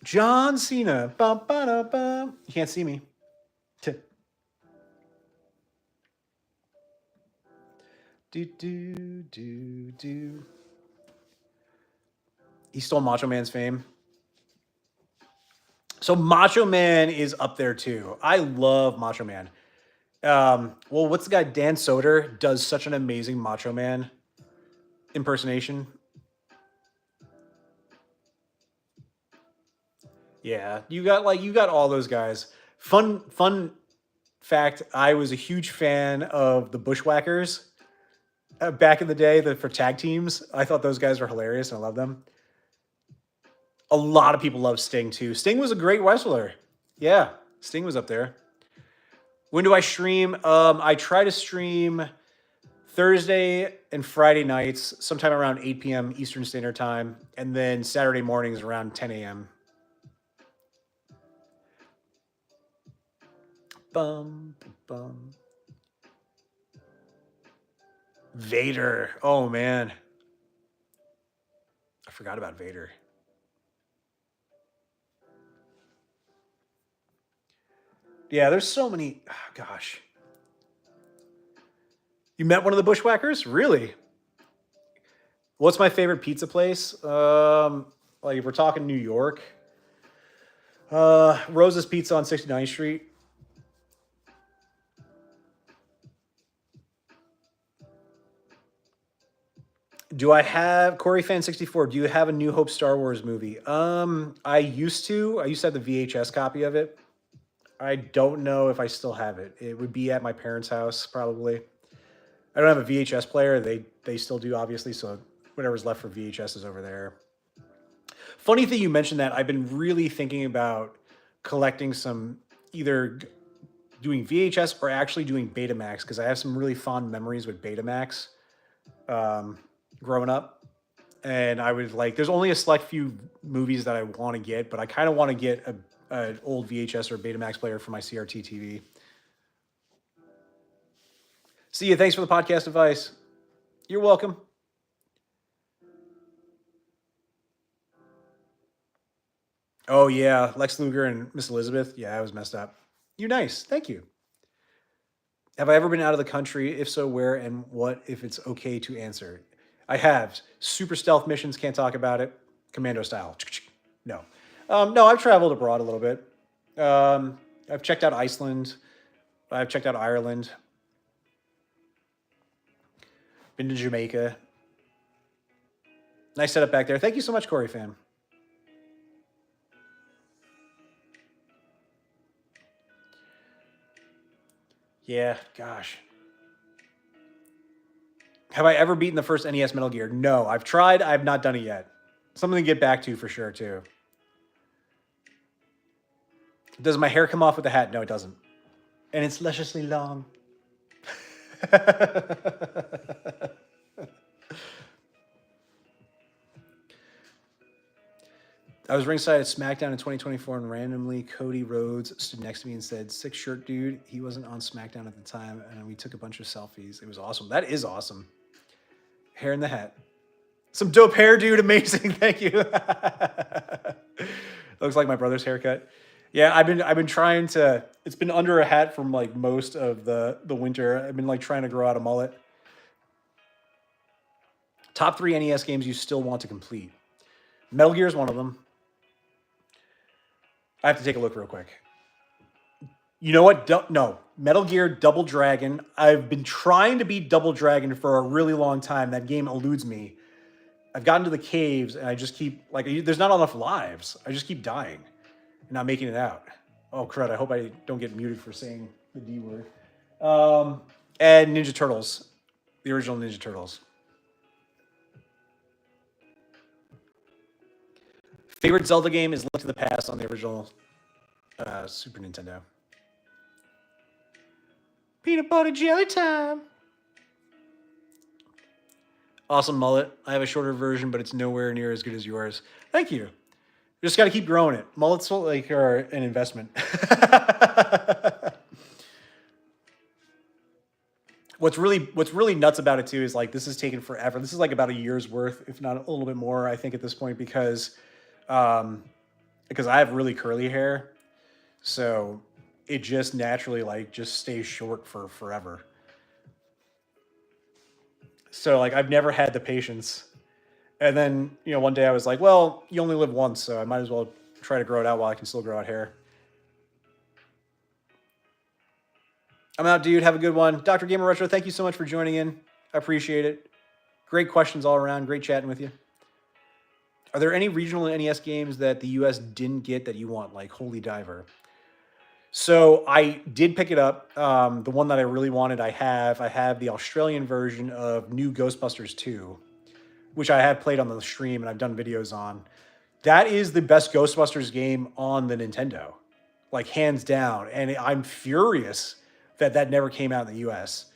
John Cena. Bum, ba, bum. You can't see me. Do. He stole Macho Man's fame. So Macho Man is up there too. I love Macho Man. Well, what's the guy? Dan Soder does such an amazing Macho Man impersonation. Yeah, you got all those guys. Fun fact: I was a huge fan of the Bushwhackers back in the day. For tag teams, I thought those guys were hilarious, and I love them. A lot of people love Sting too. Sting was a great wrestler. Yeah, Sting was up there. When do I stream? I try to stream Thursday and Friday nights, sometime around 8 p.m. Eastern Standard Time, and then Saturday mornings around 10 a.m. Bum, bum. Vader. Oh man, I forgot about Vader. Yeah, there's so many. Oh, gosh, you met one of the Bushwhackers? Really? What's my favorite pizza place? Like if we're talking New York, Rose's Pizza on 69th Street. Do I have Corey Fan 64? Do you have a New Hope Star Wars movie? I used to. I used to have the VHS copy of it. I don't know if I still have it. It would be at my parents' house probably. I don't have a VHS player. They still do, obviously. So whatever's left for VHS is over there. Funny thing you mentioned that. I've been really thinking about collecting some, either doing VHS or actually doing Betamax, because I have some really fond memories with Betamax growing up. And I would like, there's only a select few movies that I want to get, but I kind of want to get an old VHS or Betamax player for my CRT TV. See you. Thanks for the podcast advice. You're welcome. Oh yeah, Lex Luger and Miss Elizabeth. Yeah, I was messed up. You're nice. Thank you. Have I ever been out of the country? If so, where and what? If it's okay to answer. I have. Super stealth missions. Can't talk about it. Commando style. No. No, I've traveled abroad a little bit. I've checked out Iceland. I've checked out Ireland. Been to Jamaica. Nice setup back there. Thank you so much, Corey Fan. Yeah, gosh. Have I ever beaten the first NES Metal Gear? No, I've tried. I've not done it yet. Something to get back to for sure, too. Does my hair come off with the hat? No, it doesn't. And it's lusciously long. I was ringside at SmackDown in 2024, and randomly Cody Rhodes stood next to me and said, "Sick shirt, dude." He wasn't on SmackDown at the time, and we took a bunch of selfies. It was awesome. That is awesome. Hair in the hat. Some dope hair, dude. Amazing. Thank you. Looks like my brother's haircut. Yeah, I've been trying to. It's been under a hat from like most of the winter. I've been like trying to grow out a mullet. Top 3 NES games you still want to complete. Metal Gear is one of them. I have to take a look real quick. You know what? No. Metal Gear Double Dragon. I've been trying to beat Double Dragon for a really long time. That game eludes me. I've gotten to the caves and I just keep, like, there's not enough lives. I just keep dying and not making it out. Oh, crud. I hope I don't get muted for saying the D word. And Ninja Turtles. The original Ninja Turtles. Favorite Zelda game is Link to the Past on the original Super Nintendo. Peanut butter jelly time. Awesome mullet. I have a shorter version, but it's nowhere near as good as yours. Thank you. You just got to keep growing it. Mullets like are an investment. What's really nuts about it too is like this has taken forever. This is like about a year's worth, if not a little bit more, I think at this point, because I have really curly hair, so it just naturally like just stays short for forever. So like I've never had the patience. And then, one day I was like, well, you only live once, so I might as well try to grow it out while I can still grow out hair. I'm out, dude. Have a good one. Dr. Gamer Retro, thank you so much for joining in. I appreciate it. Great questions all around. Great chatting with you. Are there any regional NES games that the US didn't get that you want, like Holy Diver? So I did pick it up. The one that I really wanted, I have. I have the Australian version of New Ghostbusters 2, which I have played on the stream and I've done videos on. That is the best Ghostbusters game on the Nintendo, like hands down. And I'm furious that that never came out in the US.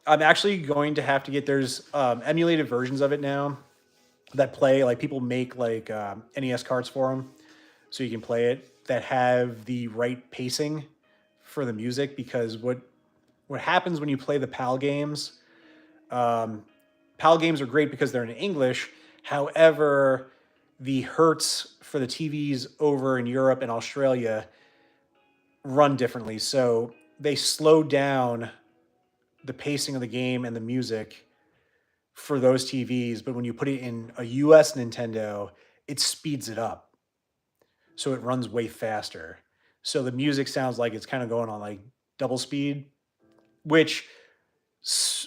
I'm actually going to have to get, there's emulated versions of it now that play, like people make like NES cards for them so you can play it that have the right pacing for the music, because what happens when you play the PAL games, PAL games are great because they're in English. However, the hertz for the TVs over in Europe and Australia run differently. So they slow down the pacing of the game and the music for those TVs. But when you put it in a US Nintendo, it speeds it up. So it runs way faster. So the music sounds like it's kind of going on like double speed, which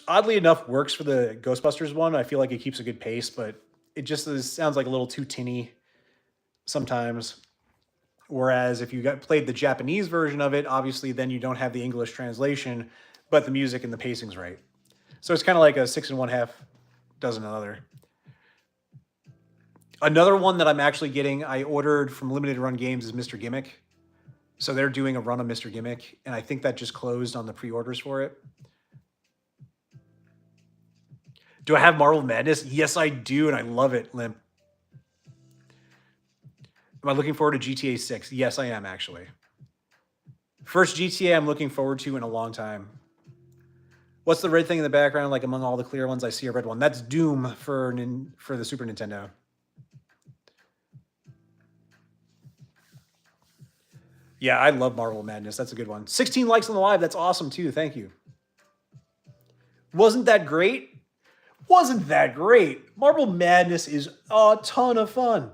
oddly enough works for the Ghostbusters one. I feel like it keeps a good pace, but it just sounds like a little too tinny sometimes. Whereas if you played the Japanese version of it, obviously then you don't have the English translation, but the music and the pacing's right. So it's kind of like a 6 and 1/2 dozen another. Another one that I'm actually getting, I ordered from Limited Run Games, is Mr. Gimmick. So they're doing a run of Mr. Gimmick, and I think that just closed on the pre-orders for it. Do I have Marvel Madness? Yes, I do, and I love it, Limp. Am I looking forward to GTA 6? Yes, I am, actually. First GTA I'm looking forward to in a long time. What's the red thing in the background? Like among all the clear ones, I see a red one. That's Doom for the Super Nintendo. Yeah, I love Marvel Madness. That's a good one. 16 likes on the live. That's awesome, too. Thank you. Wasn't that great? Wasn't that great? Marble Madness is a ton of fun.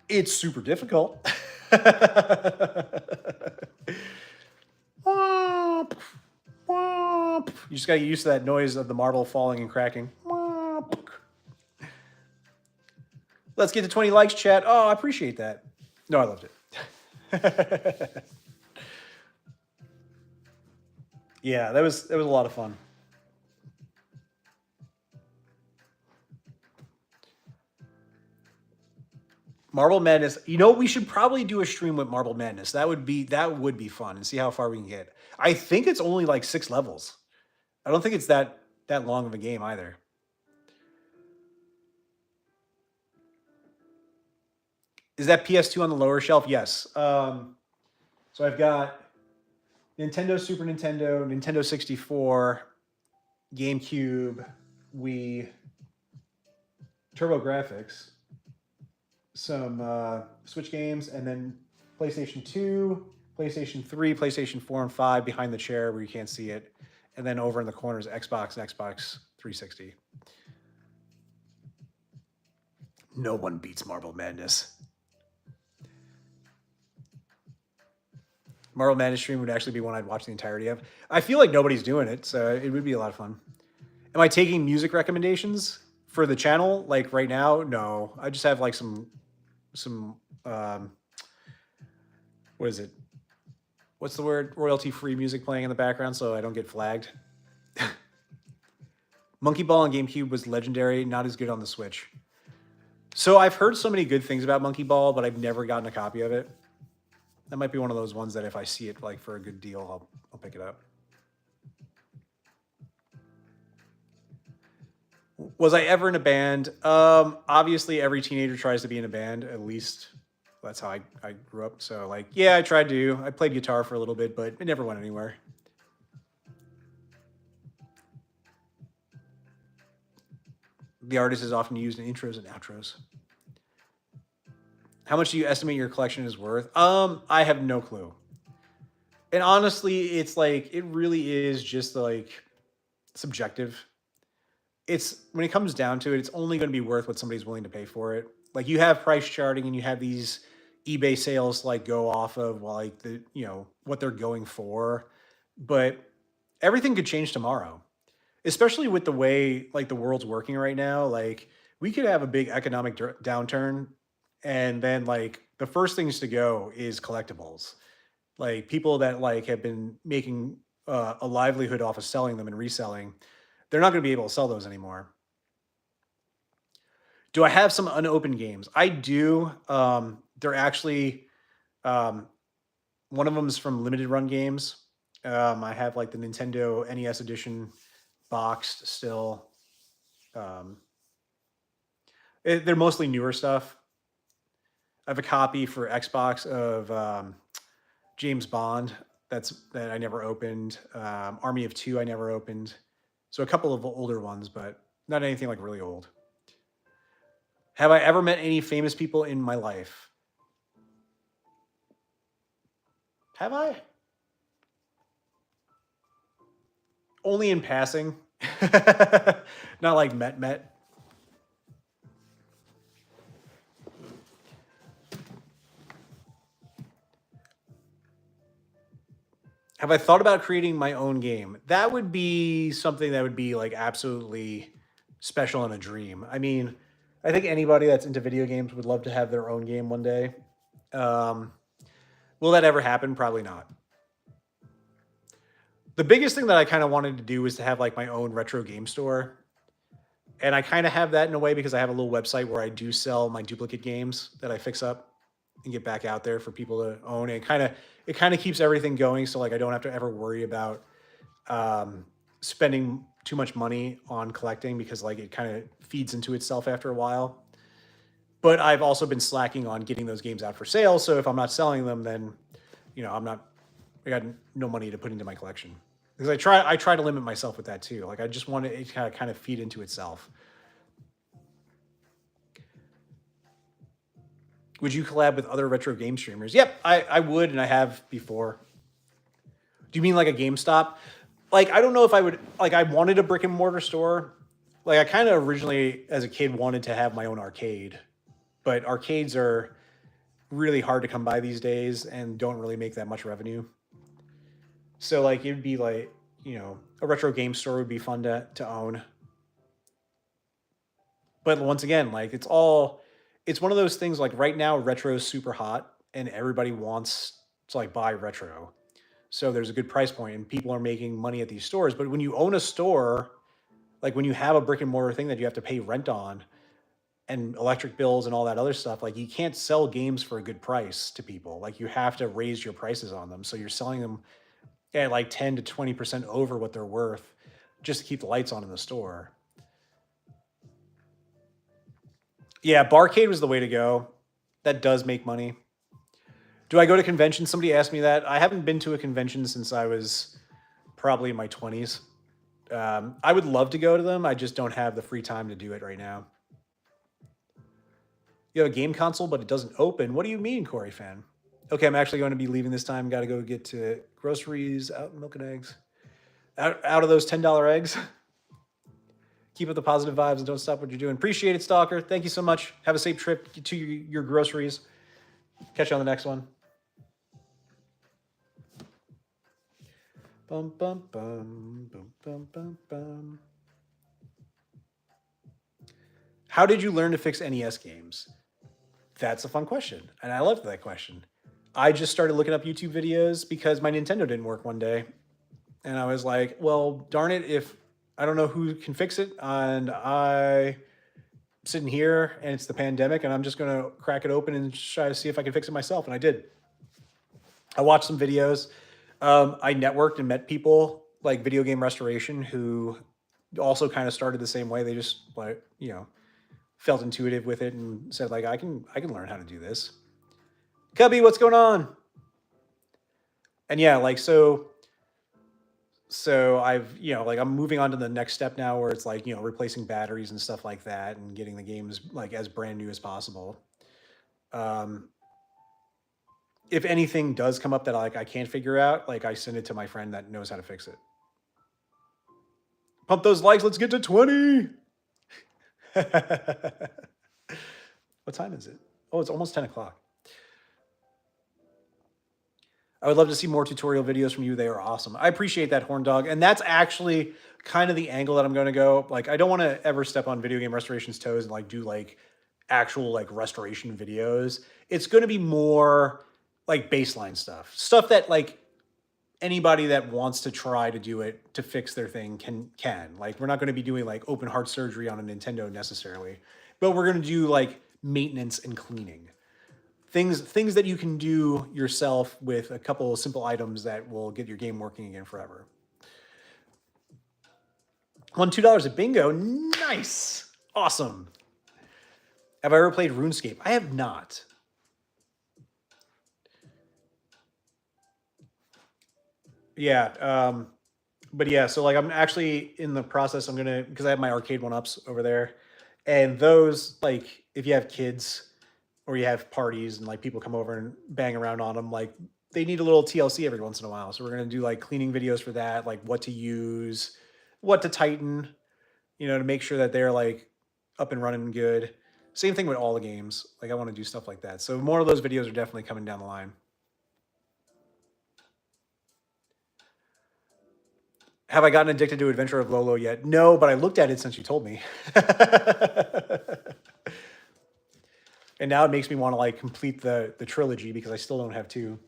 It's super difficult. You just got to get used to that noise of the marble falling and cracking. Let's get to 20 likes, chat. Oh, I appreciate that. No, I loved it. Yeah, that was a lot of fun. Marble Madness. You know, we should probably do a stream with Marble Madness. That would be fun, and see how far we can get. I think it's only like 6 levels. I don't think it's that long of a game either. Is that PS2 on the lower shelf? Yes. So I've got Nintendo, Super Nintendo, Nintendo 64, GameCube, Wii, TurboGrafx, some Switch games, and then PlayStation 2, PlayStation 3, PlayStation 4, and 5 behind the chair where you can't see it. And then over in the corners, Xbox and Xbox 360. No one beats Marble Madness. Marble Madness stream would actually be one I'd watch the entirety of. I feel like nobody's doing it, so it would be a lot of fun. Am I taking music recommendations for the channel like right now? No, I just have like some what is it? What's the word? Royalty-free music playing in the background so I don't get flagged. Monkey Ball on GameCube was legendary, not as good on the Switch. So I've heard so many good things about Monkey Ball, but I've never gotten a copy of it. That might be one of those ones that if I see it like for a good deal, I'll pick it up. Was I ever in a band? Obviously, every teenager tries to be in a band. At least that's how I grew up. So, like, yeah, I tried to. I played guitar for a little bit, but it never went anywhere. The artist is often used in intros and outros. How much do you estimate your collection is worth? I have no clue. And honestly, it's like, it really is just like subjective. It's when it comes down to it, it's only going to be worth what somebody's willing to pay for it. Like you have price charting and you have these eBay sales like go off of like the, you know, what they're going for, but everything could change tomorrow, especially with the way like the world's working right now. Like we could have a big economic downturn, and then like the first things to go is collectibles. Like people that like have been making a livelihood off of selling them and reselling, they're not going to be able to sell those anymore. Do I have some unopened games? I do. They're actually um, one of them is from limited run games. I have like the Nintendo NES edition boxed still. Um, they're mostly newer stuff. I have a copy for Xbox of James Bond that I never opened. Army of Two I never opened. So a couple of older ones, but not anything like really old. Have I ever met any famous people in my life? Have I? Only in passing. Not like met. Have I thought about creating my own game? That would be something that would be like absolutely special and a dream. I mean, I think anybody that's into video games would love to have their own game one day. Um, will that ever happen? Probably not. The biggest thing that I kind of wanted to do was to have like my own retro game store. And I kind of have that in a way because I have a little website where I do sell my duplicate games that I fix up and get back out there for people to own. And it kind of keeps everything going, so like I don't have to ever worry about spending too much money on collecting because like it kind of feeds into itself after a while. But I've also been slacking on getting those games out for sale. So if I'm not selling them, then I'm not. I got no money to put into my collection because I try to limit myself with that too. Like I just want it to kind of feed into itself. Would you collab with other retro game streamers? Yep, I would, and I have before. Do you mean like a GameStop? Like I don't know if I would. Like I wanted a brick and mortar store. Like I kind of originally, as a kid, wanted to have my own arcade, but arcades are really hard to come by these days and don't really make that much revenue. So like it would be like a retro game store would be fun to own. But once again, like it's one of those things like right now retro is super hot and everybody wants to like buy retro. So there's a good price point and people are making money at these stores. But when you own a store, like when you have a brick and mortar thing that you have to pay rent on and electric bills and all that other stuff, like you can't sell games for a good price to people. Like you have to raise your prices on them. So you're selling them at like 10 to 20% over what they're worth just to keep the lights on in the store. Yeah, Barcade was the way to go. That does make money. Do I go to conventions? Somebody asked me that. I haven't been to a convention since I was probably in my 20s. I would love to go to them. I just don't have the free time to do it right now. You have a game console, but it doesn't open. What do you mean, Corey fan? Okay, I'm actually going to be leaving this time. Got to go get to groceries, out milk and eggs. Out of those $10 eggs. Keep up the positive vibes and don't stop what you're doing. Appreciate it, Stalker. Thank you so much. Have a safe trip to your groceries. Catch you on the next one. Bum, bum, bum, bum, bum, bum, bum. How did you learn to fix NES games? That's a fun question, and I love that question. I just started looking up YouTube videos because my Nintendo didn't work one day, and I was like, "Well, darn it! If I don't know who can fix it, and I'm sitting here, and it's the pandemic, and I'm just gonna crack it open and try to see if I can fix it myself," and I did. I watched some videos. I networked and met people like video game restoration who also kind of started the same way. They just like felt intuitive with it and said like I can learn how to do this. Cubby, what's going on? And yeah, like so I've like I'm moving on to the next step now where it's like replacing batteries and stuff like that and getting the games like as brand new as possible. Um, if anything does come up that like I can't figure out, like I send it to my friend that knows how to fix it. Pump those likes. Let's get to 20. What time is it? Oh, it's almost 10 o'clock. I would love to see more tutorial videos from you. They are awesome. I appreciate that, Horn Dog. And that's actually kind of the angle that I'm going to go. Like, I don't want to ever step on video game restoration's toes and like do like actual like restoration videos. It's going to be more like baseline stuff that like anybody that wants to try to do it to fix their thing can. Like, we're not going to be doing like open heart surgery on a Nintendo necessarily, but we're going to do like maintenance and cleaning. Things that you can do yourself with a couple of simple items that will get your game working again forever. Won $2 at bingo. Nice. Awesome. Have I ever played RuneScape? I have not. Yeah. But yeah, so like I'm actually in the process. I'm gonna, because I have my arcade one ups over there, and those, like, if you have kids or you have parties and like people come over and bang around on them, like they need a little TLC every once in a while. So we're gonna do like cleaning videos for that, like what to use, what to tighten, to make sure that they're like up and running good. Same thing with all the games. Like, I want to do stuff like that. So more of those videos are definitely coming down the line. Have I gotten addicted to Adventure of Lolo yet? No, but I looked at it since you told me. And now it makes me want to like complete the trilogy because I still don't have two.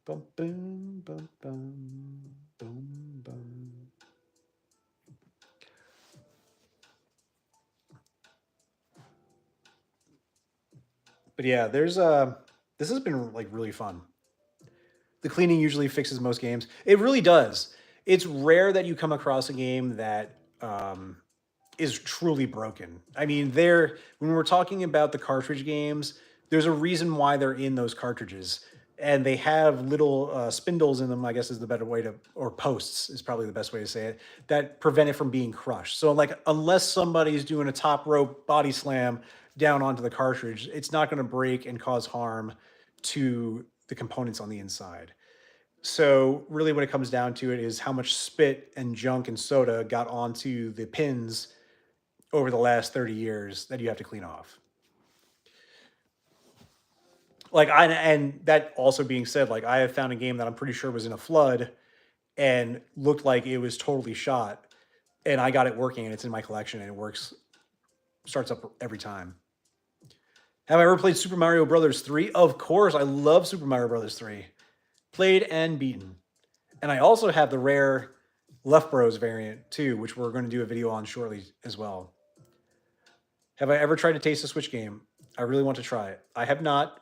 Bum, boom, bum, bum, boom, bum. But yeah, there's this has been like really fun. The cleaning usually fixes most games. It really does. It's rare that you come across a game that is truly broken. I mean, when we're talking about the cartridge games, there's a reason why they're in those cartridges, and they have little spindles in them. I guess is the better way to, or posts is probably the best way to say it, that prevent it from being crushed. So like, unless somebody's doing a top rope body slam down onto the cartridge, it's not going to break and cause harm to the components on the inside. So really what it comes down to it is how much spit and junk and soda got onto the pins over the last 30 years that you have to clean off. And that also being said, like, I have found a game that I'm pretty sure was in a flood and looked like it was totally shot, and I got it working and it's in my collection and it works, starts up every time. Have I ever played Super Mario Brothers 3? Of course, I love Super Mario Brothers 3. Played and beaten. And I also have the rare Left Bros variant too, which we're going to do a video on shortly as well. Have I ever tried to taste a Switch game? I really want to try it. I have not,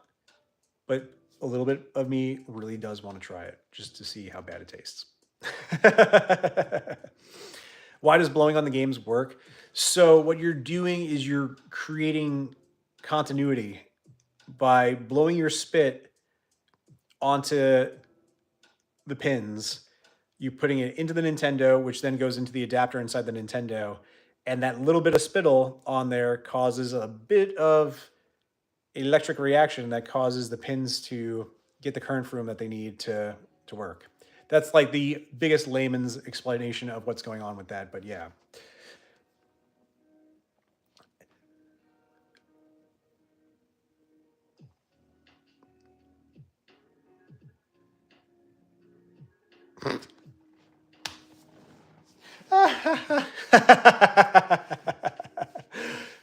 but a little bit of me really does want to try it just to see how bad it tastes. Why does blowing on the games work? So what you're doing is you're creating continuity by blowing your spit onto the pins. You putting it into the Nintendo, which then goes into the adapter inside the Nintendo, and that little bit of spittle on there causes a bit of electric reaction that causes the pins to get the current through them that they need to work. That's like the biggest layman's explanation of what's going on with that, but yeah.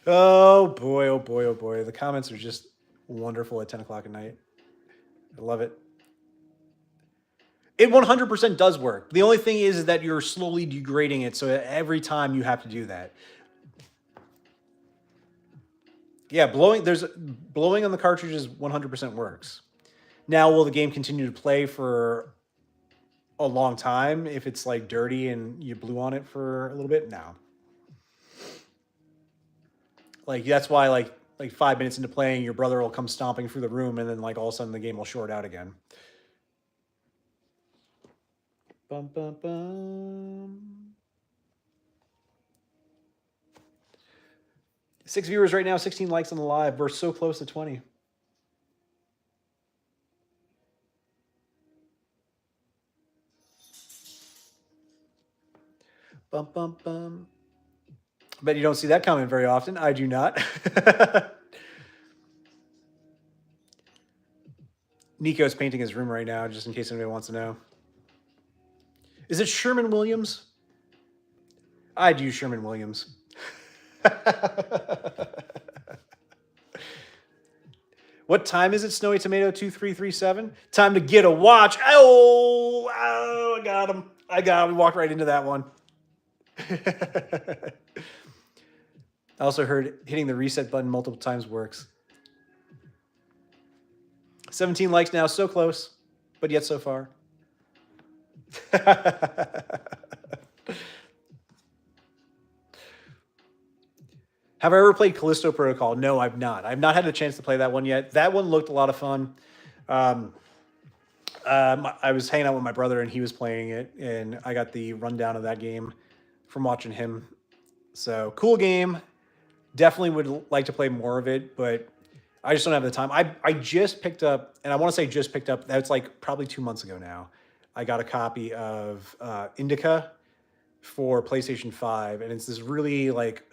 Oh boy, oh boy, oh boy. The comments are just wonderful at 10 o'clock at night. I love it. It 100% does work. The only thing is that you're slowly degrading it, so every time you have to do that. Yeah, blowing on the cartridges 100% works. Now, will the game continue to play for a long time if it's like dirty and you blew on it for a little bit? No. Like, that's why like 5 minutes into playing, your brother will come stomping through the room, and then like all of a sudden the game will short out again. Bum, bum, bum. 6 viewers right now, 16 likes on the live. We're so close to 20. Bum, bum, bum. Bet you don't see that comment very often. I do not. Nico's painting his room right now, just in case anybody wants to know. Is it Sherman Williams? I'd use Sherman Williams. What time is it, Snowy Tomato 2337? Time to get a watch. Oh, I got him. I got him. We walked right into that one. I also heard hitting the reset button multiple times works. 17 likes now, so close, but yet so far. Have I ever played Callisto Protocol? No, I've not. I've not had a chance to play that one yet. That one looked a lot of fun. I was hanging out with my brother and he was playing it, and I got the rundown of that game from watching him. So cool game. Definitely would like to play more of it, but I just don't have the time. I just picked up, and I want to say just picked up, that's like probably 2 months ago now. I got a copy of Indica for PlayStation 5, and it's this really like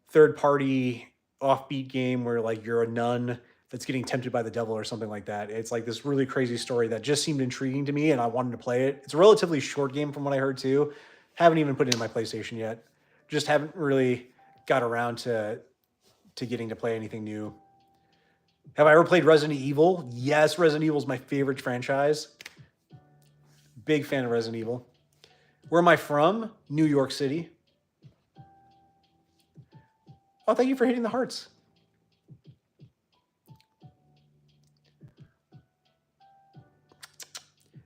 third-party offbeat game where like you're a nun that's getting tempted by the devil or something like that. It's like this really crazy story that just seemed intriguing to me, and I wanted to play it. It's a relatively short game from what I heard too. Haven't even put it in my PlayStation yet. Just haven't really got around to getting to play anything new. Have I ever played Resident Evil? Yes, Resident Evil is my favorite franchise. Big fan of Resident Evil. Where am I from? New York City. Oh, thank you for hitting the hearts.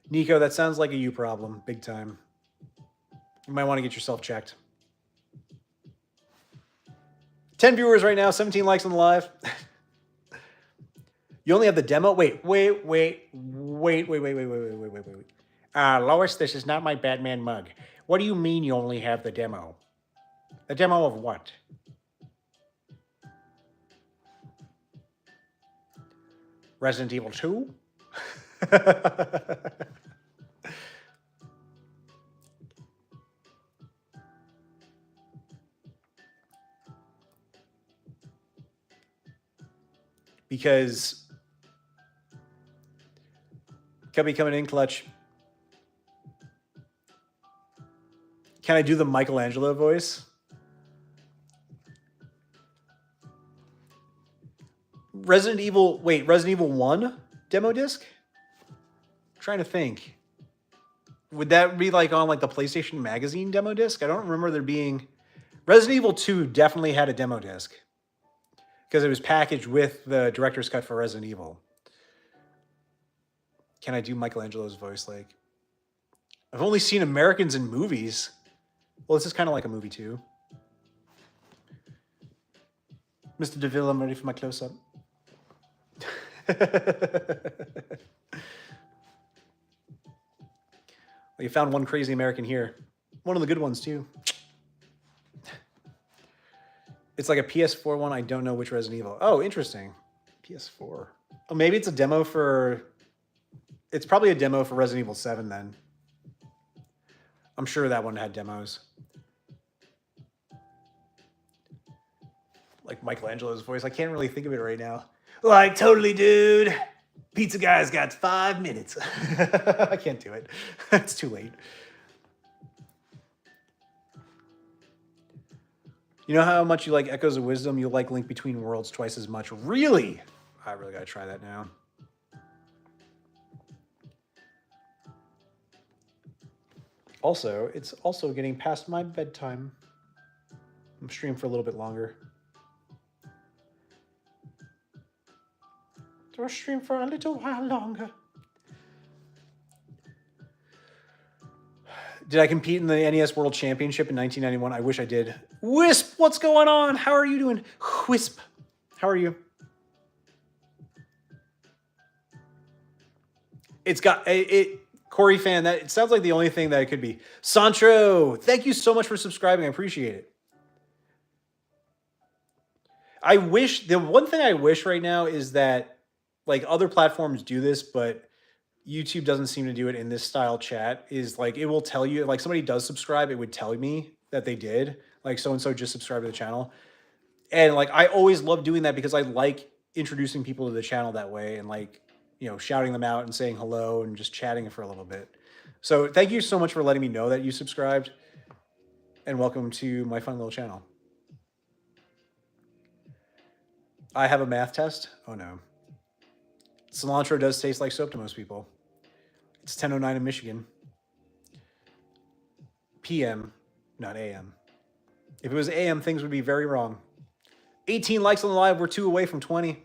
Nico, that sounds like a you problem, big time. You might want to get yourself checked. 10 viewers right now, 17 likes on the live. You only have the demo? Wait. Lois, this is not my Batman mug. What do you mean you only have the demo? The demo of what? Resident Evil 2? Because Cubby coming in clutch. Can I do the Michelangelo voice? Resident Evil 1 demo disc? I'm trying to think. Would that be like on like the PlayStation Magazine demo disc? I don't remember there being... Resident Evil 2 definitely had a demo disc because it was packaged with the director's cut for Resident Evil. Can I do Michelangelo's voice? Like, I've only seen Americans in movies. Well, this is kind of like a movie too. Mr. DeVille, I'm ready for my close-up. Well, you found one crazy American here. One of the good ones too. It's like a PS4 one. I don't know which Resident Evil. Oh, interesting. PS4. Oh, maybe it's a demo for... It's probably a demo for Resident Evil 7 then. I'm sure that one had demos. Like Michelangelo's voice. I can't really think of it right now. Like, totally, dude. Pizza guy's got 5 minutes. I can't do it. It's too late. You know how much you like Echoes of Wisdom? You'll like Link Between Worlds twice as much. Really? I really gotta try that now. Also, it's also getting past my bedtime. I'm streaming for a little bit longer. So I'll stream for a little while longer. Did I compete in the NES World Championship in 1991? I wish I did. Wisp, what's going on? How are you doing? Wisp, how are you? It's got it. Corey fan, that it sounds like the only thing that it could be. Santro, thank you so much for subscribing. I appreciate it. I wish, the one thing I wish right now is that like other platforms do this, but YouTube doesn't seem to do it in this style chat, is like it will tell you, like somebody does subscribe, it would tell me that they did. Like so-and-so just subscribed to the channel. And like I always love doing that because I like introducing people to the channel that way. And like shouting them out and saying hello and just chatting for a little bit. So thank you so much for letting me know that you subscribed, and welcome to my fun little channel. I have a math test. Oh no. Cilantro does taste like soap to most people. It's 10:09 in Michigan. PM, not AM. If it was AM, things would be very wrong. 18 likes on the live. We're 2 away from 20.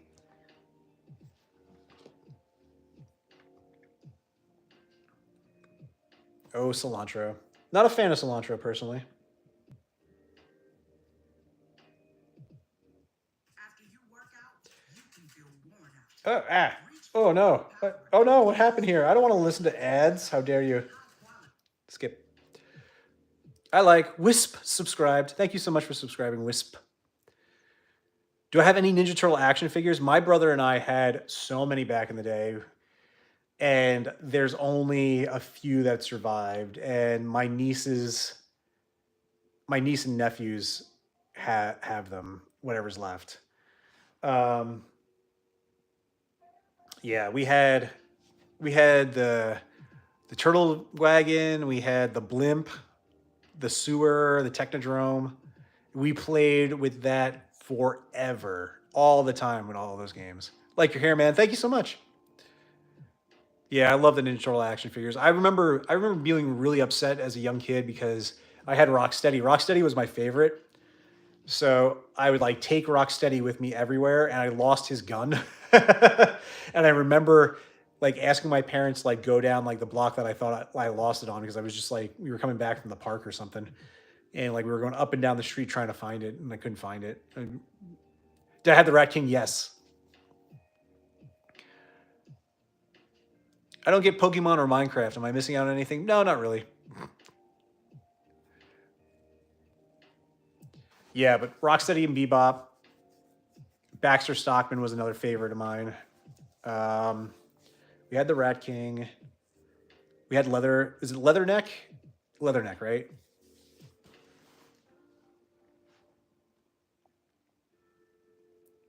Oh, cilantro. Not a fan of cilantro, personally. Oh, no. Oh, no. What happened here? I don't want to listen to ads. How dare you? Skip. I like Wisp subscribed. Thank you so much for subscribing, Wisp. Do I have any Ninja Turtle action figures? My brother and I had so many back in the day, and there's only a few that survived. And my niece and nephews have them, whatever's left. Yeah, we had the turtle wagon, we had the blimp, the sewer, the technodrome. We played with that forever, all the time with all of those games. Like your hair, man. Thank you so much. Yeah, I love the Ninja Turtle action figures. I remember being really upset as a young kid because I had Rocksteady. Rocksteady was my favorite. So I would like take Rocksteady with me everywhere, and I lost his gun. And I remember like asking my parents to like go down like the block that I thought I lost it on, because I was just like, we were coming back from the park or something, and like we were going up and down the street trying to find it, and I couldn't find it. Did I have the Rat King? Yes. I don't get Pokemon or Minecraft. Am I missing out on anything? No, not really. Yeah, but Rocksteady and Bebop. Baxter Stockman was another favorite of mine. We had the Rat King. We had Leather. Is it Leatherneck? Leatherneck, right?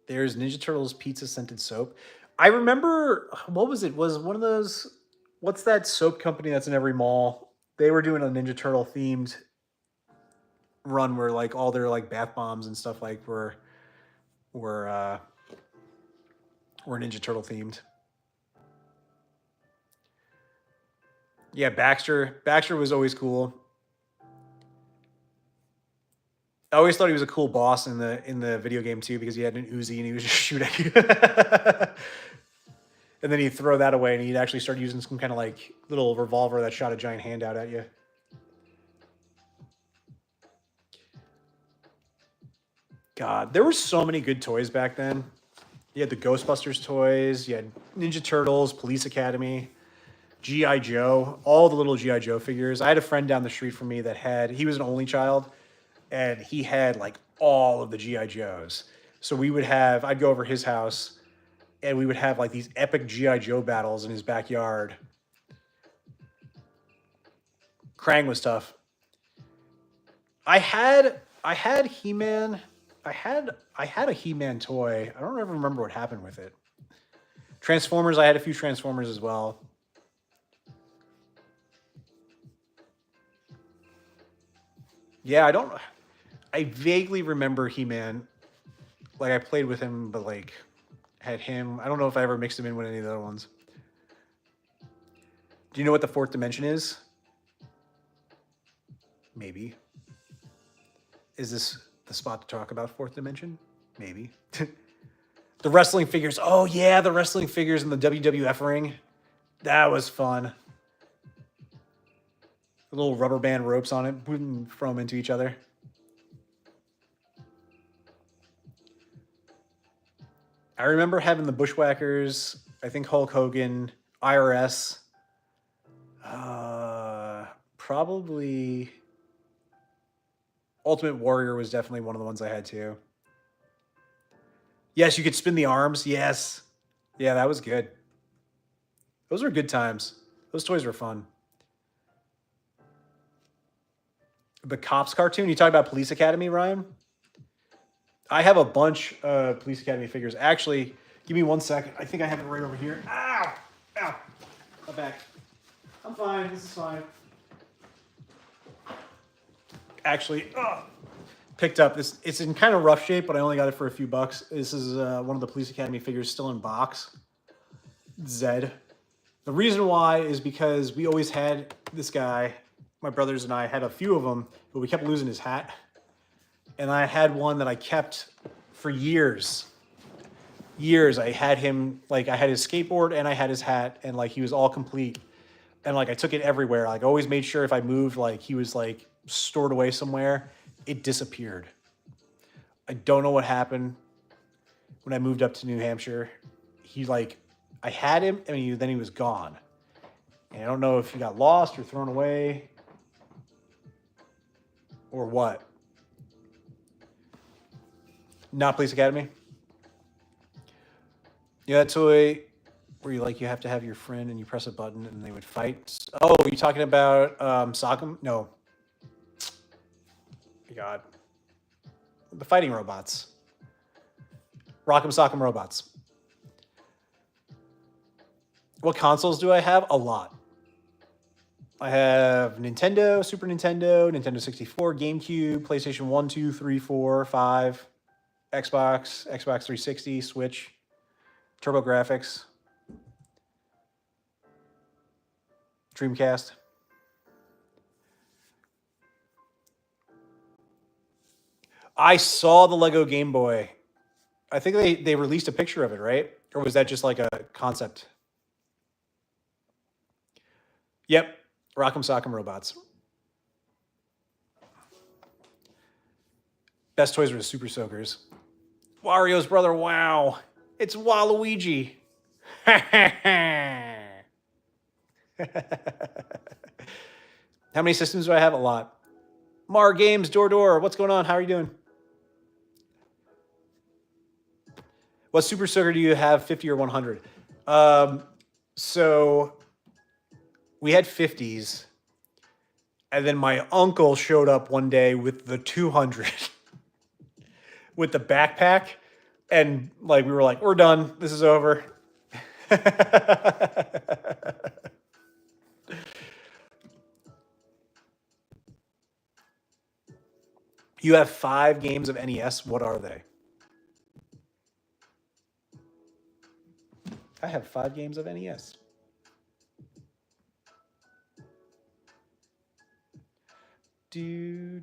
There's Ninja Turtles pizza scented soap. I remember, what was it? Was one of those, what's that soap company that's in every mall? They were doing a Ninja Turtle themed run where like all their like bath bombs and stuff like were Ninja Turtle themed. Yeah, Baxter. Baxter was always cool. I always thought he was a cool boss in the video game too, because he had an Uzi and he was just shooting. And then he'd throw that away and he'd actually start using some kind of like little revolver that shot a giant hand out at you. God, there were so many good toys back then. You had the Ghostbusters toys, you had Ninja Turtles, Police Academy, G.I. Joe, all the little G.I. Joe figures. I had a friend down the street from me that he was an only child, and he had like all of the G.I. Joes. So I'd go over his house, and we would have like these epic G.I. Joe battles in his backyard. Krang was tough. I had He-Man. I had a He-Man toy. I don't ever remember what happened with it. Transformers, I had a few Transformers as well. Yeah, I vaguely remember He-Man. Like I played with him, but like had him. I don't know if I ever mixed him in with any of the other ones. Do you know what the fourth dimension is? Maybe. Is this the spot to talk about fourth dimension? Maybe. The wrestling figures. Oh yeah, the wrestling figures in the WWF ring. That was fun. The little rubber band ropes on it, wouldn't throw them into each other. I remember having the Bushwhackers, I think Hulk Hogan, IRS. Probably Ultimate Warrior was definitely one of the ones I had too. Yes, you could spin the arms. Yes. Yeah, that was good. Those were good times. Those toys were fun. The Cops cartoon? You talk about Police Academy, Ryan? I have a bunch of Police Academy figures. Actually, Give me 1 second. I think I have it right over here. Ow! Ow! My back. I'm fine. This is fine. Actually, picked up this. It's in kind of rough shape, but I only got it for a few bucks. This is one of the Police Academy figures still in box. Zed. The reason why is because we always had this guy. My brothers and I had a few of them, but we kept losing his hat. And I had one that I kept for years. Years. I had him, like, I had his skateboard and I had his hat, and like he was all complete. And like I took it everywhere. Like, I always made sure if I moved, like he was like stored away somewhere, it disappeared. I don't know what happened when I moved up to New Hampshire. He like, I had him and then he was gone. And I don't know if he got lost or thrown away or what. Not Police Academy. Yeah, that toy where you like you have to have your friend and you press a button and they would fight. Oh, are you talking about Sock'em? No. God. The fighting robots. Rock'em Sock'em robots. What consoles do I have? A lot. I have Nintendo, Super Nintendo, Nintendo 64, GameCube, PlayStation 1, 2, 3, 4, 5, Xbox, Xbox 360, Switch, TurboGrafx, Dreamcast. I saw the Lego Game Boy. I think they released a picture of it, right? Or was that just like a concept? Yep. Rock'em Sock'em Robots. Best toys were the Super Soakers. Wario's brother, wow. It's Waluigi. How many systems do I have? A lot. Mar Games, Door, what's going on? How are you doing? What Super Soaker do you have, 50 or 100? So we had 50s, and then my uncle showed up one day with the 200 with the backpack, and like we were like, we're done. This is over. You have 5 games of NES. What are they? I have 5 games of NES. Do.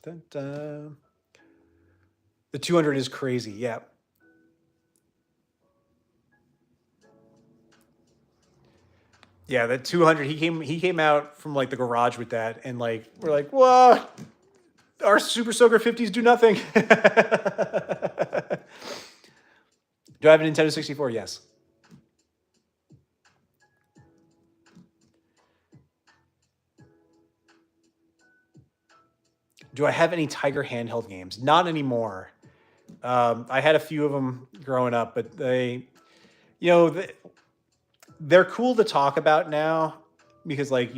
Dun, dun. The 200 is crazy. Yeah. Yeah, the 200. He came out from like the garage with that, and like we're like, what? Our Super Soaker 50s do nothing. Do I have a Nintendo 64? Yes. Do I have any Tiger handheld games? Not anymore. I had a few of them growing up, but they, they're cool to talk about now because like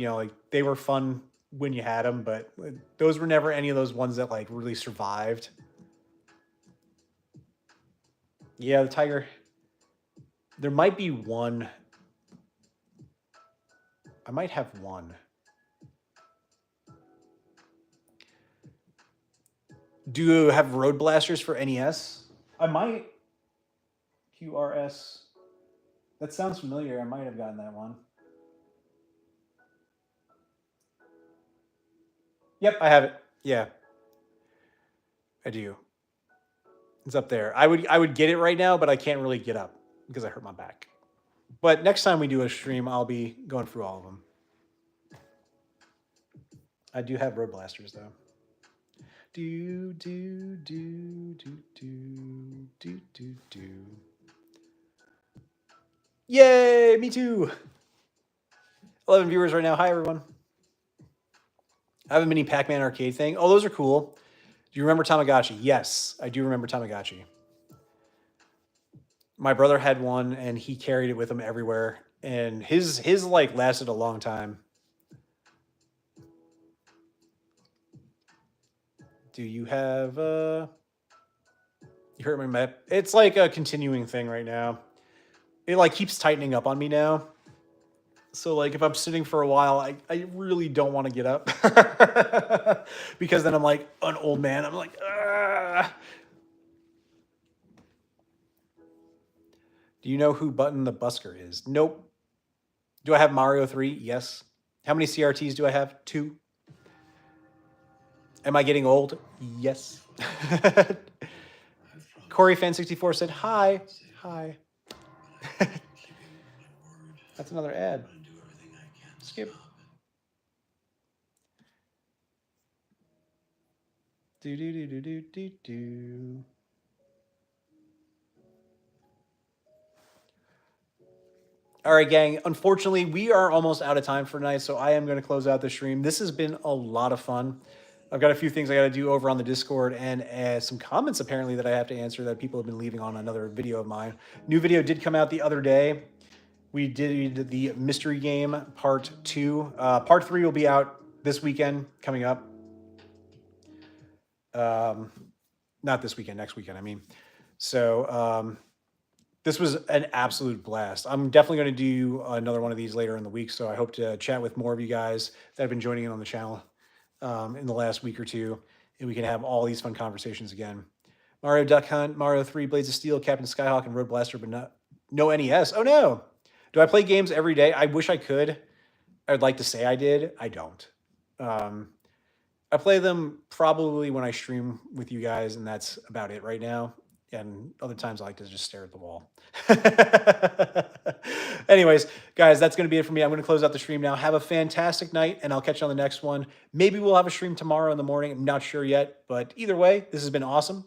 they were fun when you had them, but those were never any of those ones that like really survived. Yeah, the Tiger. There might be one. I might have one. Do you have Road Blasters for NES? I might. QRS. That sounds familiar. I might have gotten that one. Yep, I have it. Yeah. I do. It's up there. I would get it right now, but I can't really get up because I hurt my back. But next time we do a stream, I'll be going through all of them. I do have Road Blasters though. Do. Yay, me too. 11 viewers right now. Hi everyone. I have a mini Pac-Man arcade thing. Oh, those are cool. Do you remember Tamagotchi? Yes, I do remember Tamagotchi. My brother had one and he carried it with him everywhere. And his like lasted a long time. Do you have you hurt my map? It's like a continuing thing right now. It like keeps tightening up on me now. So like if I'm sitting for a while, I really don't want to get up because then I'm like an old man. I'm like, ah. Do you know who Button the Busker is? Nope. Do I have Mario 3? Yes. How many CRTs do I have? 2. Am I getting old? Yes. Corey Fan 64 said hi. Hi. That's another ad. Skip. Do do do do do do do. All right, gang. Unfortunately, we are almost out of time for tonight, so I am going to close out the stream. This has been a lot of fun. I've got a few things I got to do over on the Discord and some comments apparently that I have to answer that people have been leaving on another video of mine. New video did come out the other day. We did the mystery game part 2. Part 3 will be out this weekend coming up. Not this weekend, next weekend, I mean. So this was an absolute blast. I'm definitely going to do another one of these later in the week, so I hope to chat with more of you guys that have been joining in on the channel in the last week or two, and we can have all these fun conversations again. Mario Duck Hunt, Mario 3, Blades of Steel, Captain Skyhawk, and Road Blaster, but no NES. Oh no! Do I play games every day? I wish I could. I'd like to say I did. I don't. I play them probably when I stream with you guys, and that's about it right now. And other times I like to just stare at the wall. Anyways, guys, that's going to be it for me. I'm going to close out the stream now. Have a fantastic night, and I'll catch you on the next one. Maybe we'll have a stream tomorrow in the morning. I'm not sure yet, but either way, this has been awesome.